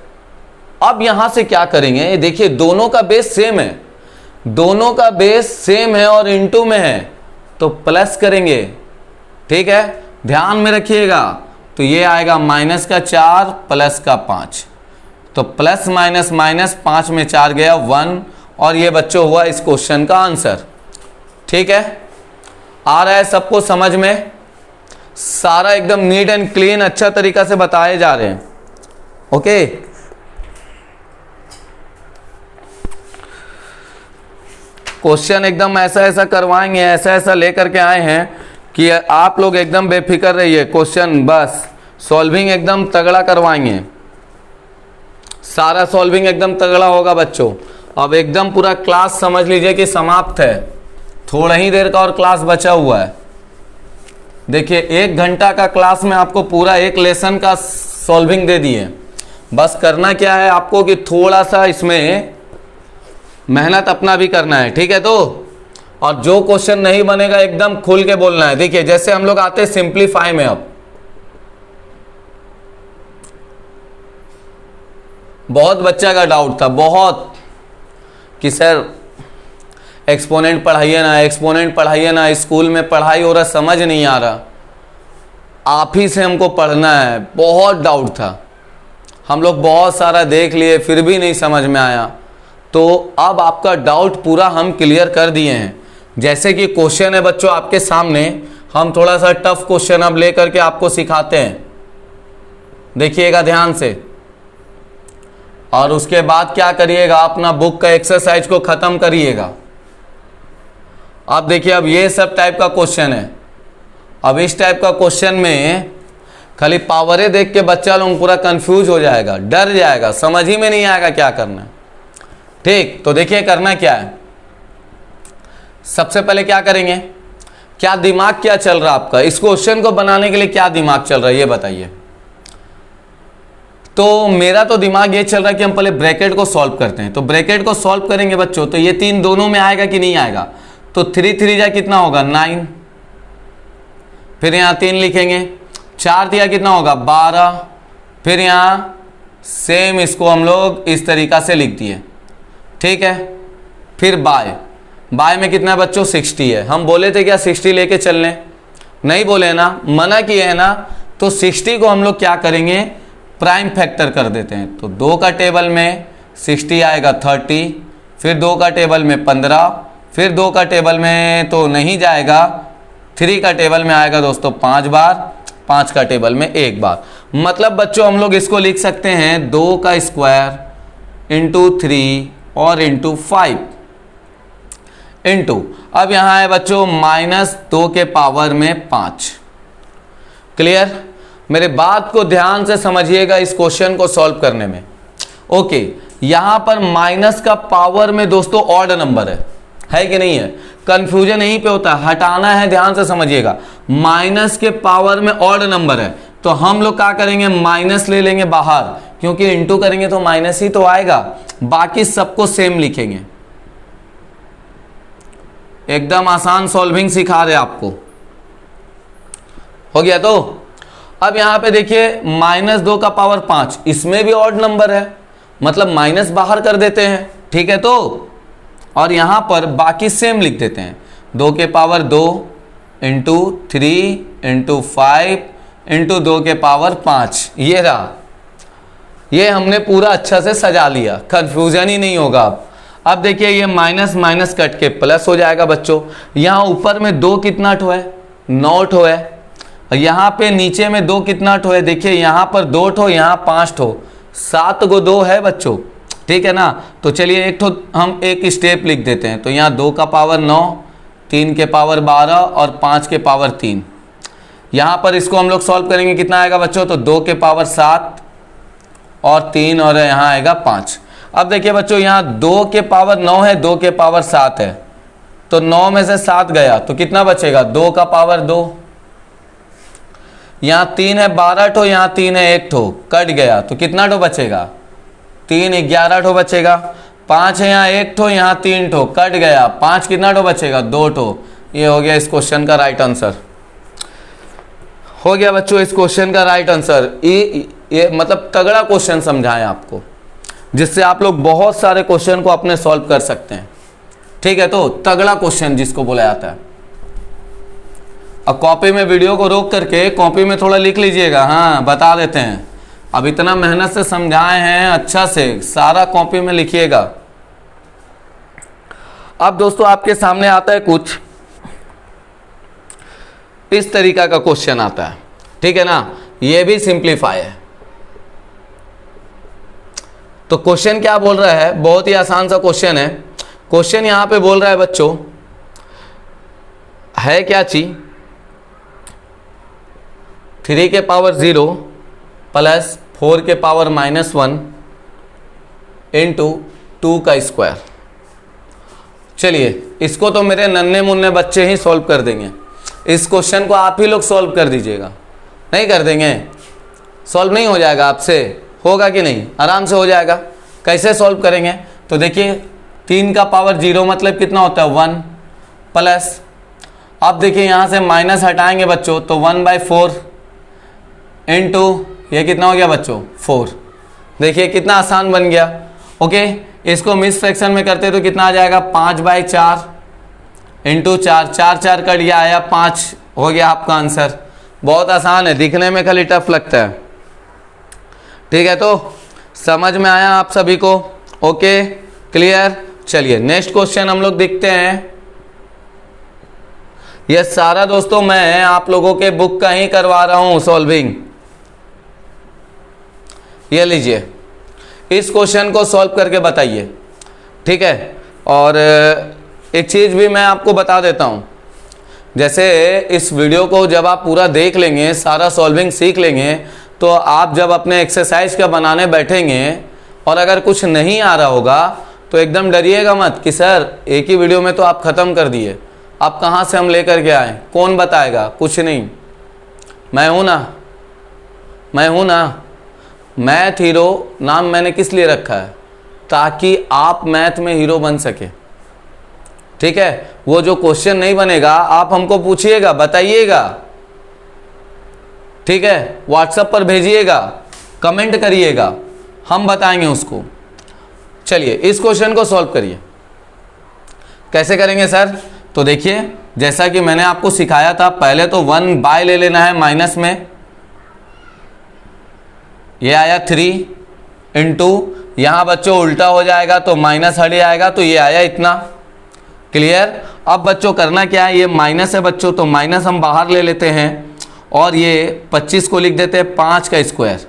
अब यहां से क्या करेंगे, देखिए दोनों का बेस सेम है, दोनों का बेस सेम है और इनटू में है, तो प्लस करेंगे, ठीक है, ध्यान में रखिएगा। तो ये आएगा -4 प्लस का 5, तो प्लस माइनस माइनस 5 में 4 गया 1 और ये बच्चों हुआ इस क्वेश्चन का आंसर, ठीक है। आ रहा है सबको समझ में, सारा एकदम नीट एंड क्लीन अच्छा तरीका से बताए जा रहे हैं, ओके। क्वेश्चन एकदम ऐसा ऐसा करवाएंगे, ऐसा ऐसा लेकर के आए हैं कि आप लोग एकदम बेफिक्र रहिए। क्वेश्चन बस सॉल्विंग एकदम तगड़ा करवाएंगे, सारा सॉल्विंग एकदम तगड़ा होगा बच्चों। अब एकदम पूरा क्लास समझ लीजिए कि समाप्त है, थोड़ा ही देर का और क्लास बचा हुआ है, देखिए 1 घंटा का क्लास में आपको पूरा एक लेसन का सॉल्विंग दे दिए। बस करना क्या है आपको कि थोड़ा सा इसमें मेहनत अपना भी करना है, ठीक है। तो और जो क्वेश्चन नहीं बनेगा एकदम खुल के बोलना है। देखिए जैसे हम लोग आते हैं सिंप्लीफाई में, अब बहुत बच्चा का डाउट था, बहुत, कि सर एक्सपोनेंट पढ़ाइए ना, एक्सपोनेंट पढ़ाइए ना, स्कूल में पढ़ाई हो रहा समझ नहीं आ रहा, आप ही से हमको पढ़ना है। बहुत डाउट था, हम लोग बहुत सारा देख लिए फिर भी नहीं समझ में आया। तो अब आपका डाउट पूरा हम क्लियर कर दिए हैं। जैसे कि क्वेश्चन है बच्चों आपके सामने, हम थोड़ा सा टफ क्वेश्चन अब लेकर के आपको सिखाते हैं, देखिएगा ध्यान से। और उसके बाद क्या करिएगा, अपना बुक का एक्सरसाइज को खत्म करिएगा। अब देखिए अब ये सब टाइप का क्वेश्चन है। अब इस टाइप का क्वेश्चन में खाली पावरें देख के बच्चा लोग पूरा कंफ्यूज हो जाएगा, डर जाएगा, समझ ही में नहीं आएगा क्या करना है, ठीक। तो देखिए करना क्या है, सबसे पहले क्या करेंगे, क्या दिमाग क्या चल रहा है आपका, इस क्वेश्चन को बनाने के लिए क्या दिमाग चल रहा है ये बताइए। तो मेरा तो दिमाग ये चल रहा है कि हम पहले ब्रैकेट को सॉल्व करते हैं। तो ब्रैकेट को सॉल्व करेंगे बच्चों, तो ये 3 दोनों में आएगा कि नहीं आएगा। तो 3 3 जा कितना होगा 9, फिर यहाँ 3 लिखेंगे, 4 दिया कितना होगा 12, फिर यहाँ सेम इसको हम लोग इस तरीका से लिख दिए, ठीक है। फिर बाय में कितना है बच्चों 60 है। हम बोले थे क्या 60 लेके चलने, नहीं बोले ना, मना किए है ना। तो 60 को हम लोग क्या करेंगे, प्राइम फैक्टर कर देते हैं। तो 2 का टेबल में 60 आएगा 30, फिर 2 का टेबल में 15, फिर 2 का टेबल में तो नहीं जाएगा, 3 का टेबल में आएगा दोस्तों 5 बार, 5 का टेबल में 1 बार। मतलब बच्चों हम लोग इसको लिख सकते हैं 2 का स्क्वायर इंटू 3 और इंटू 5 इंटू, अब यहाँ है बच्चों -2 के पावर में 5। क्लियर, मेरे बात को ध्यान से समझिएगा इस क्वेश्चन को सॉल्व करने में। ओके, यहां पर माइनस का पावर में दोस्तों ऑड नंबर है कि नहीं है, कंफ्यूजन यहीं पे होता है, हटाना है, ध्यान से समझिएगा। माइनस के पावर में ऑड नंबर है, तो हम लोग क्या करेंगे, माइनस ले लेंगे बाहर, क्योंकि इंटू करेंगे तो माइनस ही तो आएगा, बाकी सबको सेम लिखेंगे। एकदम आसान सॉल्विंग सिखा रहे आपको, हो गया। तो अब यहां पे देखिए -2 का पावर 5, इसमें भी ऑड नंबर है, मतलब माइनस बाहर कर देते हैं, ठीक है। तो और यहां पर बाकी सेम लिख देते हैं, 2 के पावर 2 इंटू 3 इंटू 5 इंटू 2 के पावर 5, ये रहा। ये हमने पूरा अच्छा से सजा लिया, कंफ्यूजन ही नहीं होगा। अब देखिए ये माइनस माइनस कट के प्लस हो जाएगा बच्चों। यहाँ ऊपर में 2 कितना ठो है, 9 ठो है। यहाँ पे नीचे में 2 कितना ठो है, देखिए यहाँ पर 2 ठो, यहाँ 5 ठो, 7 को 2 है बच्चों, ठीक है ना। तो चलिए एक ठो हम एक स्टेप लिख देते हैं। तो यहाँ 2 का पावर 9, 3 के पावर 12 और 5 के पावर 3। यहाँ पर इसको हम लोग सॉल्व करेंगे, कितना आएगा बच्चों, तो 2 के पावर 7 और 3 और यहाँ आएगा 5। अब देखिए बच्चों यहाँ 2 के पावर 9 है, 2 के पावर 7 है, तो 9 में से 7 गया तो कितना बचेगा, 2 का पावर 2। यहाँ 3 है 12 ठो, यहाँ 3 है 1 ठो, कट गया तो कितना ठो बचेगा, 3 11 ठो बचेगा। 5 है यहाँ 1 ठो, यहाँ 3 ठो, कट गया, 5 कितना ठो बचेगा, 2 ठो। ये हो गया इस क्वेश्चन का राइट आंसर, हो गया बच्चों इस क्वेश्चन का राइट आंसर। ये मतलब तगड़ा क्वेश्चन समझाएं आपको, जिससे आप लोग बहुत सारे क्वेश्चन को अपने सॉल्व कर सकते हैं, ठीक है। तो तगड़ा क्वेश्चन जिसको बोला जाता है। अब कॉपी में वीडियो को रोक करके कॉपी में थोड़ा लिख लीजिएगा, हाँ बता देते हैं। अब इतना मेहनत से समझाए हैं, अच्छा से सारा कॉपी में लिखिएगा। अब दोस्तों आपके सामने आता है कुछ इस तरीका का क्वेश्चन आता है, ठीक है ना। ये भी सिंप्लीफाई है। तो क्वेश्चन क्या बोल रहा है, बहुत ही आसान सा क्वेश्चन है। क्वेश्चन यहां पे बोल रहा है बच्चों, है क्या चीज, 3 के पावर 0 प्लस 4 के पावर -1 इंटू 2 का स्क्वायर। चलिए इसको तो मेरे नन्हे मुन्ने बच्चे ही सॉल्व कर देंगे, इस क्वेश्चन को आप ही लोग सॉल्व कर दीजिएगा। नहीं कर देंगे? सॉल्व नहीं हो जाएगा आपसे? होगा कि नहीं? आराम से हो जाएगा। कैसे सॉल्व करेंगे? तो देखिए 3 का पावर 0 मतलब कितना होता है 1 प्लस, अब देखिए यहाँ से माइनस हटाएंगे बच्चों तो 1/4 इंटू ये कितना हो गया बच्चों 4। देखिए कितना आसान बन गया। ओके, इसको मिस फ्रैक्शन में करते तो कितना आ जाएगा 5/4 इंटू 4, 4 4 कट गया, आया 5 हो गया आपका आंसर। बहुत आसान है, दिखने में खाली टफ लगता है। ठीक है, तो समझ में आया आप सभी को? Okay, clear. चलिए नेक्स्ट क्वेश्चन हम लोग देखते हैं। ये सारा दोस्तों मैं आप लोगों के बुक का ही करवा रहा हूं सॉल्विंग। ये लीजिए, इस क्वेश्चन को सॉल्व करके बताइए। ठीक है, और एक चीज़ भी मैं आपको बता देता हूं, जैसे इस वीडियो को जब आप पूरा देख लेंगे, सारा सॉल्विंग सीख लेंगे, तो आप जब अपने एक्सरसाइज का बनाने बैठेंगे और अगर कुछ नहीं आ रहा होगा तो एकदम डरिएगा मत कि सर एक ही वीडियो में तो आप ख़त्म कर दिए, आप कहाँ से हम लेकर के आए, कौन बताएगा? कुछ नहीं, मैं हूँ ना, मैं हूँ ना। मैथ हीरो नाम मैंने किस लिए रखा है? ताकि आप मैथ में हीरो बन सके। ठीक है, वो जो क्वेश्चन नहीं बनेगा आप हमको पूछिएगा, बताइएगा। ठीक है, व्हाट्सएप पर भेजिएगा, कमेंट करिएगा, हम बताएंगे उसको। चलिए इस क्वेश्चन को सॉल्व करिए। कैसे करेंगे सर? तो देखिए जैसा कि मैंने आपको सिखाया था, पहले तो 1/, ले लेना है माइनस में, ये आया 3 इंटू, यहाँ बच्चों उल्टा हो जाएगा तो माइनस हट जाएगा तो ये आया इतना। क्लियर? अब बच्चों करना क्या है, ये माइनस है बच्चों तो माइनस हम बाहर ले लेते हैं और ये 25 को लिख देते हैं 5 का स्क्वायर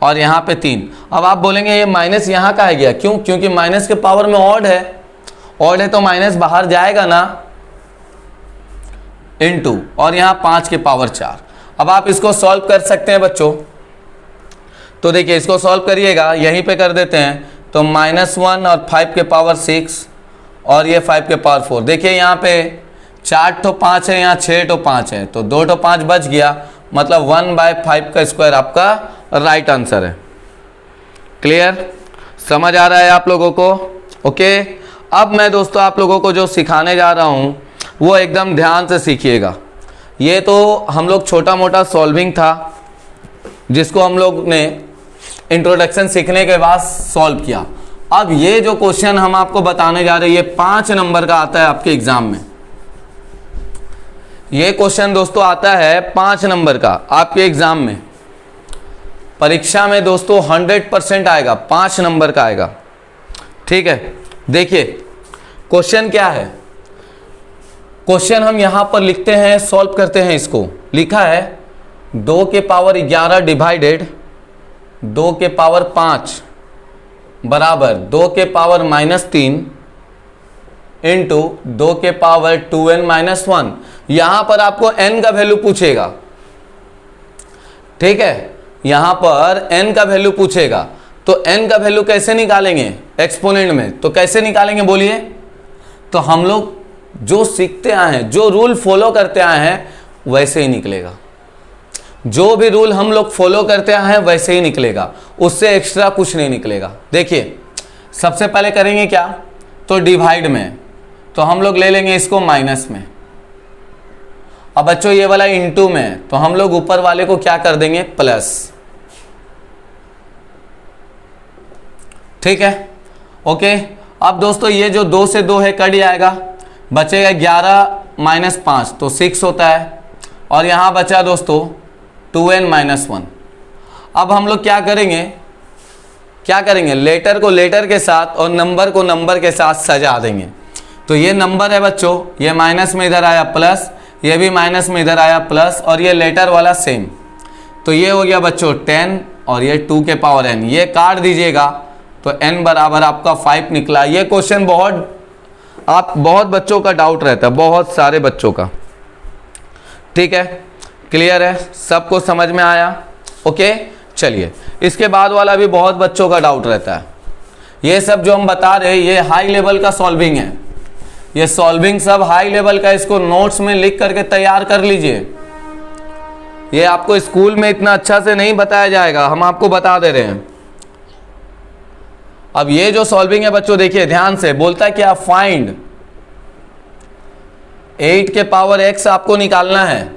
और यहाँ पे 3। अब आप बोलेंगे ये माइनस यहाँ का है गया, क्यों? क्योंकि माइनस के पावर में ऑड है, ऑड है तो माइनस बाहर जाएगा ना, इंटू, और यहाँ 5 के पावर 4। अब आप इसको सॉल्व कर सकते हैं बच्चों। तो देखिए इसको सॉल्व करिएगा, यहीं पे कर देते हैं तो -1 और 5 के पावर 6 और ये 5 के पावर 4। देखिए यहाँ पे 4 तो 5 है, यहाँ 6 तो 5 है, तो 2 तो 5 बच गया, मतलब 1/5 का स्क्वायर आपका राइट आंसर है। क्लियर? समझ आ रहा है आप लोगों को? ओके, अब मैं दोस्तों आप लोगों को जो सिखाने जा रहा हूँ वो एकदम ध्यान से सीखिएगा। ये तो हम लोग छोटा मोटा सॉल्विंग था जिसको हम लोग ने इंट्रोडक्शन सीखने के बाद सॉल्व किया। अब ये जो क्वेश्चन हम आपको बताने जा रहे हैं, ये 5 नंबर का आता है आपके एग्जाम में। ये क्वेश्चन दोस्तों आता है 5 नंबर का आपके एग्जाम में, परीक्षा में दोस्तों 100% आएगा, 5 नंबर का आएगा। ठीक है, देखिए क्वेश्चन क्या है। क्वेश्चन हम यहां पर लिखते हैं, सॉल्व करते हैं। इसको लिखा है 2 के पावर 11 डिवाइडेड 2 के पावर 5 बराबर 2 के पावर -3 इंटू 2 के पावर 2n-1। यहां पर आपको n का वैल्यू पूछेगा। ठीक है, यहां पर n का वैल्यू पूछेगा, तो n का वैल्यू कैसे निकालेंगे एक्सपोनेंट में? तो कैसे निकालेंगे बोलिए? तो हम लोग जो सीखते आए हैं, जो रूल फॉलो करते आए हैं वैसे ही निकलेगा। जो भी रूल हम लोग फॉलो करते आए हैं वैसे ही निकलेगा, उससे एक्स्ट्रा कुछ नहीं निकलेगा। देखिए सबसे पहले करेंगे क्या, तो डिवाइड में, तो हम लोग ले लेंगे इसको माइनस में। अब बच्चों ये वाला इंटू में, तो हम लोग ऊपर वाले को क्या कर देंगे प्लस। ठीक है, ओके। अब दोस्तों ये जो 2 से 2 है कट जाएगा, बचेगा 11 - 5 तो 6 होता है, और यहां बचा दोस्तों 2n-1। अब हम लोग क्या करेंगे, लेटर को लेटर के साथ और नंबर को नंबर के साथ सजा देंगे। तो ये नंबर है बच्चों, ये माइनस में इधर आया प्लस, ये भी माइनस में इधर आया प्लस, और ये लेटर वाला सेम। तो ये हो गया बच्चों 10 और ये 2 के पावर n, ये काट दीजिएगा तो n बराबर आपका 5 निकला। ये क्वेश्चन बहुत बच्चों का डाउट रहता है, बहुत सारे बच्चों का। ठीक है, क्लियर है, सबको समझ में आया? ओके, चलिए इसके बाद वाला भी बहुत बच्चों का डाउट रहता है। ये सब जो हम बता रहे हैं ये हाई लेवल का सॉल्विंग है, ये सॉल्विंग सब हाई लेवल का, इसको नोट्स में लिख करके तैयार कर लीजिए। ये आपको स्कूल में इतना अच्छा से नहीं बताया जाएगा, हम आपको बता दे रहे हैं। अब ये जो सॉल्विंग है बच्चों, देखिए ध्यान से, बोलता है क्या, फाइंड 8 के पावर x आपको निकालना है।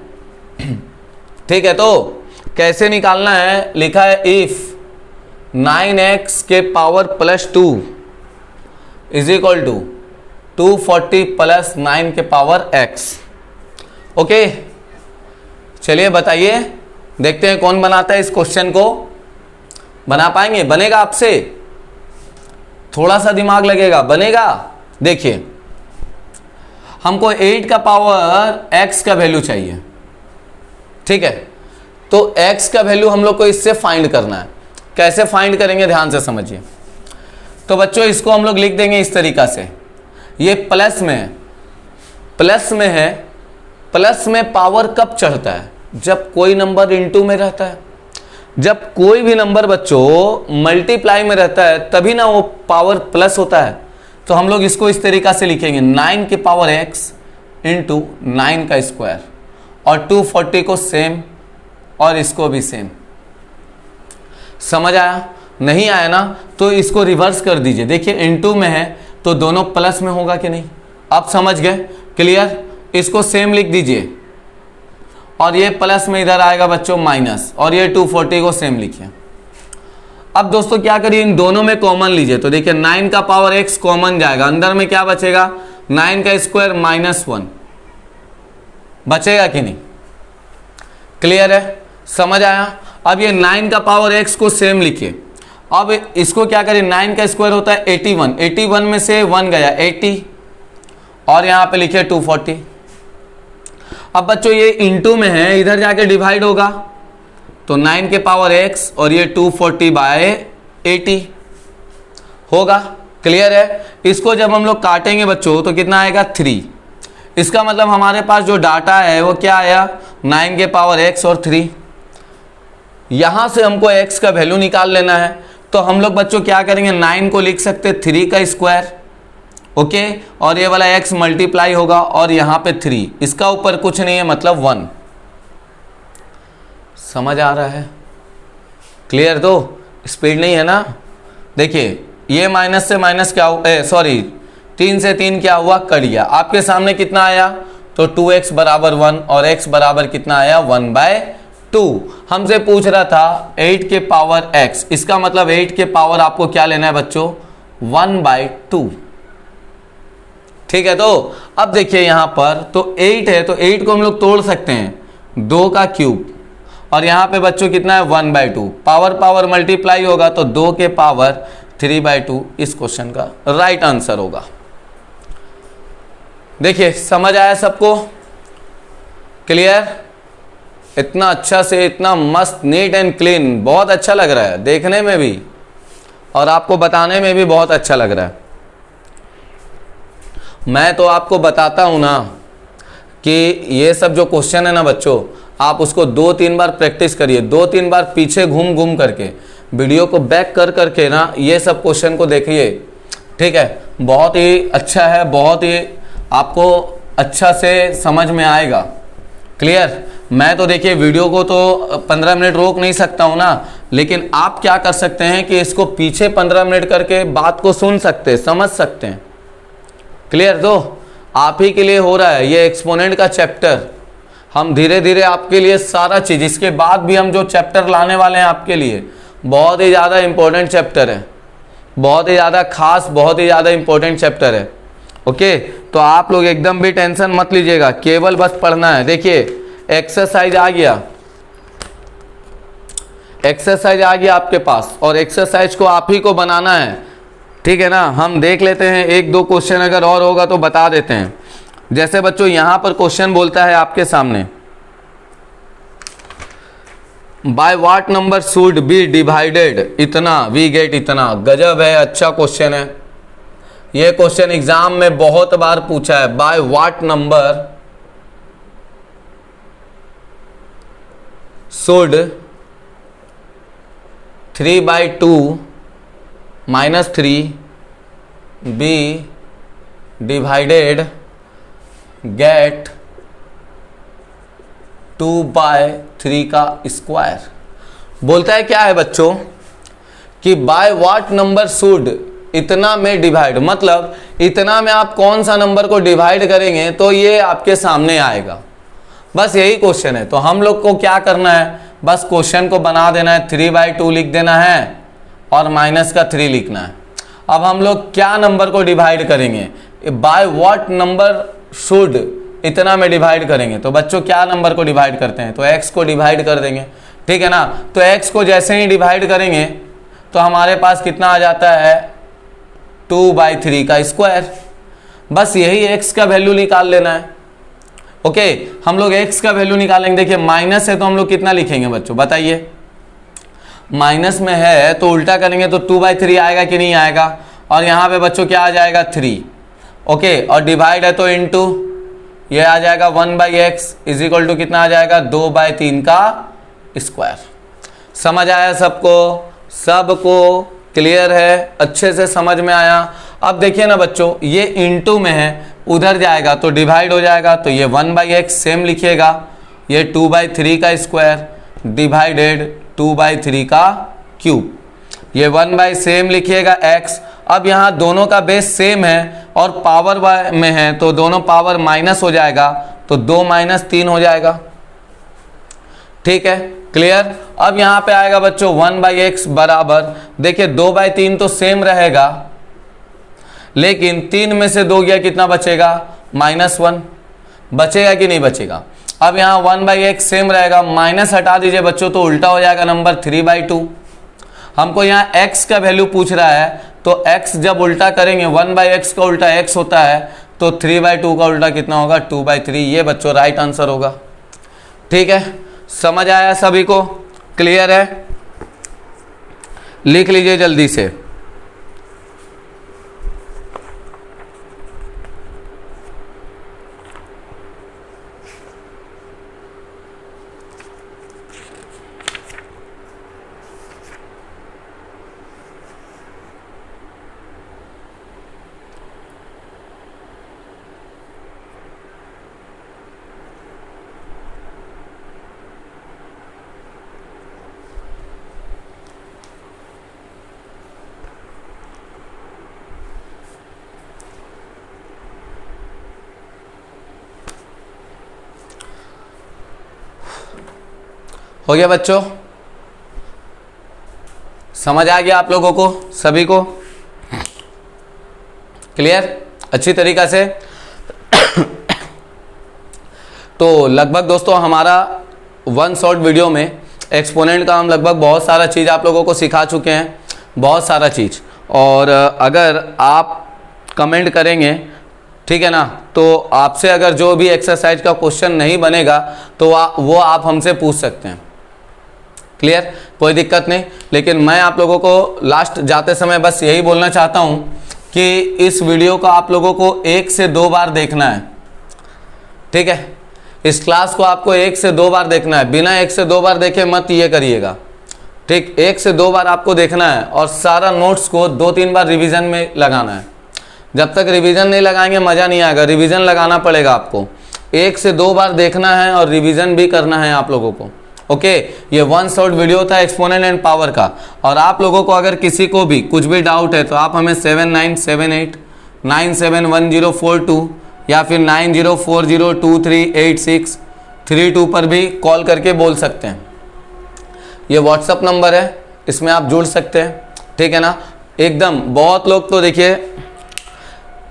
ठीक है, तो कैसे निकालना है, लिखा है इफ 9x के power +2 is equal to 240 plus 9 के पावर x। ओके, चलिए बताइए, देखते हैं कौन बनाता है इस क्वेश्चन को। बना पाएंगे? बनेगा आपसे? थोड़ा सा दिमाग लगेगा, बनेगा? देखिए, हमको 8 का पावर x का वैल्यू चाहिए। ठीक है, तो x का वैल्यू हम लोग को इससे फाइंड करना है। कैसे फाइंड करेंगे, ध्यान से समझिए। तो बच्चों इसको हम लोग लिख देंगे इस तरीका से, ये प्लस में है, प्लस में है। प्लस में पावर कब चढ़ता है, जब कोई नंबर इनटू में रहता है। जब कोई भी नंबर बच्चों मल्टीप्लाई में रहता है तभी ना वो पावर प्लस होता है। तो हम लोग इसको इस तरीका से लिखेंगे, 9 के पावर x इंटू 9 का स्क्वायर, और 240 को सेम और इसको भी सेम। समझ आया? नहीं आया ना, तो इसको रिवर्स कर दीजिए। देखिए इनटू में है तो दोनों प्लस में होगा कि नहीं, आप समझ गए? क्लियर? इसको सेम लिख दीजिए, और ये प्लस में इधर आएगा बच्चों माइनस, और ये 240 को सेम लिखिए। अब दोस्तों क्या करिए, इन दोनों में कॉमन लीजिए। तो देखिए 9 का पावर x कॉमन जाएगा, अंदर में क्या बचेगा, 9 का स्क्वायर -1 बचेगा कि नहीं? क्लियर है? समझ आया? अब ये 9 का पावर x को सेम लिखिए। अब इसको क्या करिए, 9 का स्क्वायर होता है 81, 81 में से 1 गया 80, और यहां पे लिखिए 240। अब बच्चों ये इनटू में है, इधर जाके डिवाइड होगा, तो 9 के पावर x और ये 240/80 होगा। क्लियर है? इसको जब हम लोग काटेंगे बच्चों तो कितना आएगा, 3। इसका मतलब हमारे पास जो डाटा है वो क्या आया, 9 के पावर x और 3। यहां से हमको x का वैल्यू निकाल लेना है, तो हम लोग बच्चों क्या करेंगे, 9 को लिख सकते 3 का स्क्वायर, ओके, और ये वाला x मल्टीप्लाई होगा, और यहां पे 3, इसका ऊपर कुछ नहीं है मतलब 1। समझ आ रहा है? क्लियर? तो स्पीड नहीं है ना। देखिए ये माइनस से माइनस क्या हुआ, सॉरी 3 से 3 क्या हुआ, कट गया। आपके सामने कितना आया, तो 2x बराबर 1, और x बराबर कितना आया, 1/2। हमसे पूछ रहा था 8 के पावर x, इसका मतलब 8 के पावर आपको क्या लेना है बच्चों, 1/2। ठीक है, तो अब देखिए यहां पर तो 8 है, तो 8 को हम लोग तोड़ सकते हैं, 2 का क्यूब, और यहां पे बच्चों कितना है, 1/2। पावर पावर मल्टीप्लाई होगा तो 2 के पावर 3/2 इस क्वेश्चन का राइट आंसर होगा। देखिए समझ आया सबको? क्लियर? इतना अच्छा से, इतना मस्त, नीट एंड क्लीन, बहुत अच्छा लग रहा है देखने में भी, और आपको बताने में भी बहुत अच्छा लग रहा है। मैं तो आपको बताता हूं ना कि ये सब जो क्वेश्चन है ना बच्चों, आप उसको 2-3 बार प्रैक्टिस करिए, 2-3 बार पीछे घूम घूम करके, वीडियो को बैक कर करके ना ये सब क्वेश्चन को देखिए। ठीक है, बहुत ही अच्छा है, बहुत ही आपको अच्छा से समझ में आएगा। क्लियर? मैं तो देखिए वीडियो को तो 15 मिनट रोक नहीं सकता हूं ना, लेकिन आप क्या कर सकते हैं कि इसको पीछे 15 मिनट करके बात को सुन सकते हैं, समझ सकते हैं। क्लियर? तो आप ही के लिए हो रहा है ये एक्सपोनेंट का चैप्टर। हम धीरे धीरे आपके लिए सारा चीज, इसके बाद भी हम जो चैप्टर लाने वाले हैं आपके लिए, बहुत ही ज़्यादा इंपॉर्टेंट चैप्टर है, बहुत ही ज़्यादा खास, बहुत ही ज़्यादा इंपॉर्टेंट चैप्टर है। ओके, तो आप लोग एकदम भी टेंशन मत लीजिएगा, केवल बस पढ़ना है। देखिए एक्सरसाइज आ गया, एक्सरसाइज आ गया आपके पास, और एक्सरसाइज को आप ही को बनाना है। ठीक है ना? हम देख लेते हैं, 1-2 क्वेश्चन अगर और होगा तो बता देते हैं। जैसे बच्चों यहां पर क्वेश्चन बोलता है आपके सामने, bye what number should be divided इतना वी गेट इतना। गजब है, अच्छा क्वेश्चन है ये। क्वेश्चन एग्जाम में बहुत बार पूछा है, by what number should 3/2 - 3 be divided get 2/3 का स्क्वायर। बोलता है क्या है बच्चों कि बाय व्हाट नंबर शुड इतना में डिवाइड, मतलब इतना में आप कौन सा नंबर को डिवाइड करेंगे तो ये आपके सामने आएगा। बस यही क्वेश्चन है। तो हम लोग को क्या करना है, बस क्वेश्चन को बना देना है, 3/2 लिख देना है और माइनस का 3 लिखना है। अब हम लोग क्या नंबर को डिवाइड करेंगे, बाय व्हाट नंबर शुड इतना में डिवाइड करेंगे। तो बच्चों क्या नंबर को डिवाइड करते हैं, तो x को डिवाइड कर देंगे, ठीक है ना। तो x को जैसे ही डिवाइड करेंगे तो हमारे पास कितना आ जाता है 2/3 का स्क्वायर। बस यही x का वैल्यू निकाल लेना है। ओके, हम लोग x का वैल्यू निकालेंगे। देखिए माइनस है तो हम लोग कितना लिखेंगे बच्चों बताइए, माइनस में है तो उल्टा करेंगे तो 2/3 आएगा कि नहीं आएगा, और यहाँ पे बच्चों क्या आ जाएगा 3। ओके, और डिवाइड है तो इनटू ये आ जाएगा 1/x इज इक्वल टू कितना आ जाएगा 2/3 का स्क्वायर। समझ आया सबको, सबको क्लियर है, अच्छे से समझ में आया। अब देखिए ना बच्चों, ये इनटू में है, उधर जाएगा तो डिवाइड हो जाएगा, तो ये 1/x सेम लिखिएगा, ये 2/3 का स्क्वायर डिवाइडेड 2/3 का क्यूब, ये 1 सेम लिखिएगा x। अब यहाँ दोनों का बेस सेम है और पावर में है तो दोनों पावर माइनस हो जाएगा, तो 2 - 3 हो जाएगा, ठीक है, क्लियर। अब यहाँ पे आएगा बच्चों 1/x बराबर, देखिए 2/3 तो सेम रहेगा, लेकिन 3 में से 2 गया कितना बचेगा -1, बचेगा कि नहीं बचेगा। अब यहाँ 1/x सेम रहेगा, माइनस हटा दीजिए बच्चों तो उल्टा हो जाएगा नंबर 3/2। हमको यहाँ x का वैल्यू पूछ रहा है, तो x जब उल्टा करेंगे 1/x का उल्टा x होता है, तो 3/2 का उल्टा कितना होगा 2/3। ये बच्चों राइट आंसर होगा, ठीक है। समझ आया सभी को, क्लियर है, लिख लीजिए जल्दी से। हो गया बच्चों, समझ आ गया आप लोगों को, सभी को क्लियर अच्छी तरीका से। तो लगभग दोस्तों हमारा 1 शॉर्ट वीडियो में एक्सपोनेंट का हम लगभग बहुत सारा चीज़ आप लोगों को सिखा चुके हैं, बहुत सारा चीज़। और अगर आप कमेंट करेंगे, ठीक है ना, तो आपसे अगर जो भी एक्सरसाइज का क्वेश्चन नहीं बनेगा तो वो आप हमसे पूछ सकते हैं, क्लियर, कोई दिक्कत नहीं। लेकिन मैं आप लोगों को लास्ट जाते समय बस यही बोलना चाहता हूं कि इस वीडियो को आप लोगों को 1 से 2 बार देखना है, ठीक है। इस क्लास को आपको 1 से 2 बार देखना है, बिना 1 से 2 बार देखे मत ये करिएगा, ठीक। 1 से 2 बार आपको देखना है और सारा नोट्स को 2-3 बार रिवीजन में लगाना है। जब तक रिवीजन नहीं लगाएंगे मज़ा नहीं आएगा, रिवीजन लगाना पड़ेगा आपको। 1 से 2 बार देखना है और रिवीजन भी करना है आप लोगों को, ओके। ये 1 शॉर्ट वीडियो था एक्सपोनेंट एंड पावर का। और आप लोगों को अगर किसी को भी कुछ भी डाउट है तो आप हमें 7978971042 या फिर 9040238632 पर भी कॉल करके बोल सकते हैं। ये व्हाट्सअप नंबर है, इसमें आप जुड़ सकते हैं, ठीक है ना। एकदम बहुत लोग तो देखिए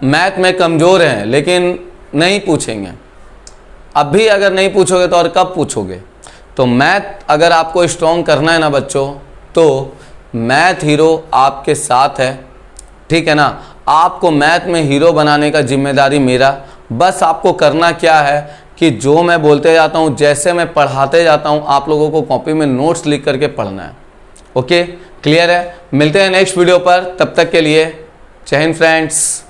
मैथ में कमज़ोर हैं लेकिन नहीं पूछेंगे। अभी अगर नहीं पूछोगे तो और कब पूछोगे। तो मैथ अगर आपको स्ट्रॉन्ग करना है ना बच्चों, तो मैथ हीरो आपके साथ है, ठीक है ना। आपको मैथ में हीरो बनाने का जिम्मेदारी मेरा। बस आपको करना क्या है कि जो मैं बोलते जाता हूँ, जैसे मैं पढ़ाते जाता हूँ, आप लोगों को कॉपी में नोट्स लिख करके पढ़ना है, ओके, क्लियर है। मिलते हैं नेक्स्ट वीडियो पर, तब तक के लिए जय हिंद फ्रेंड्स।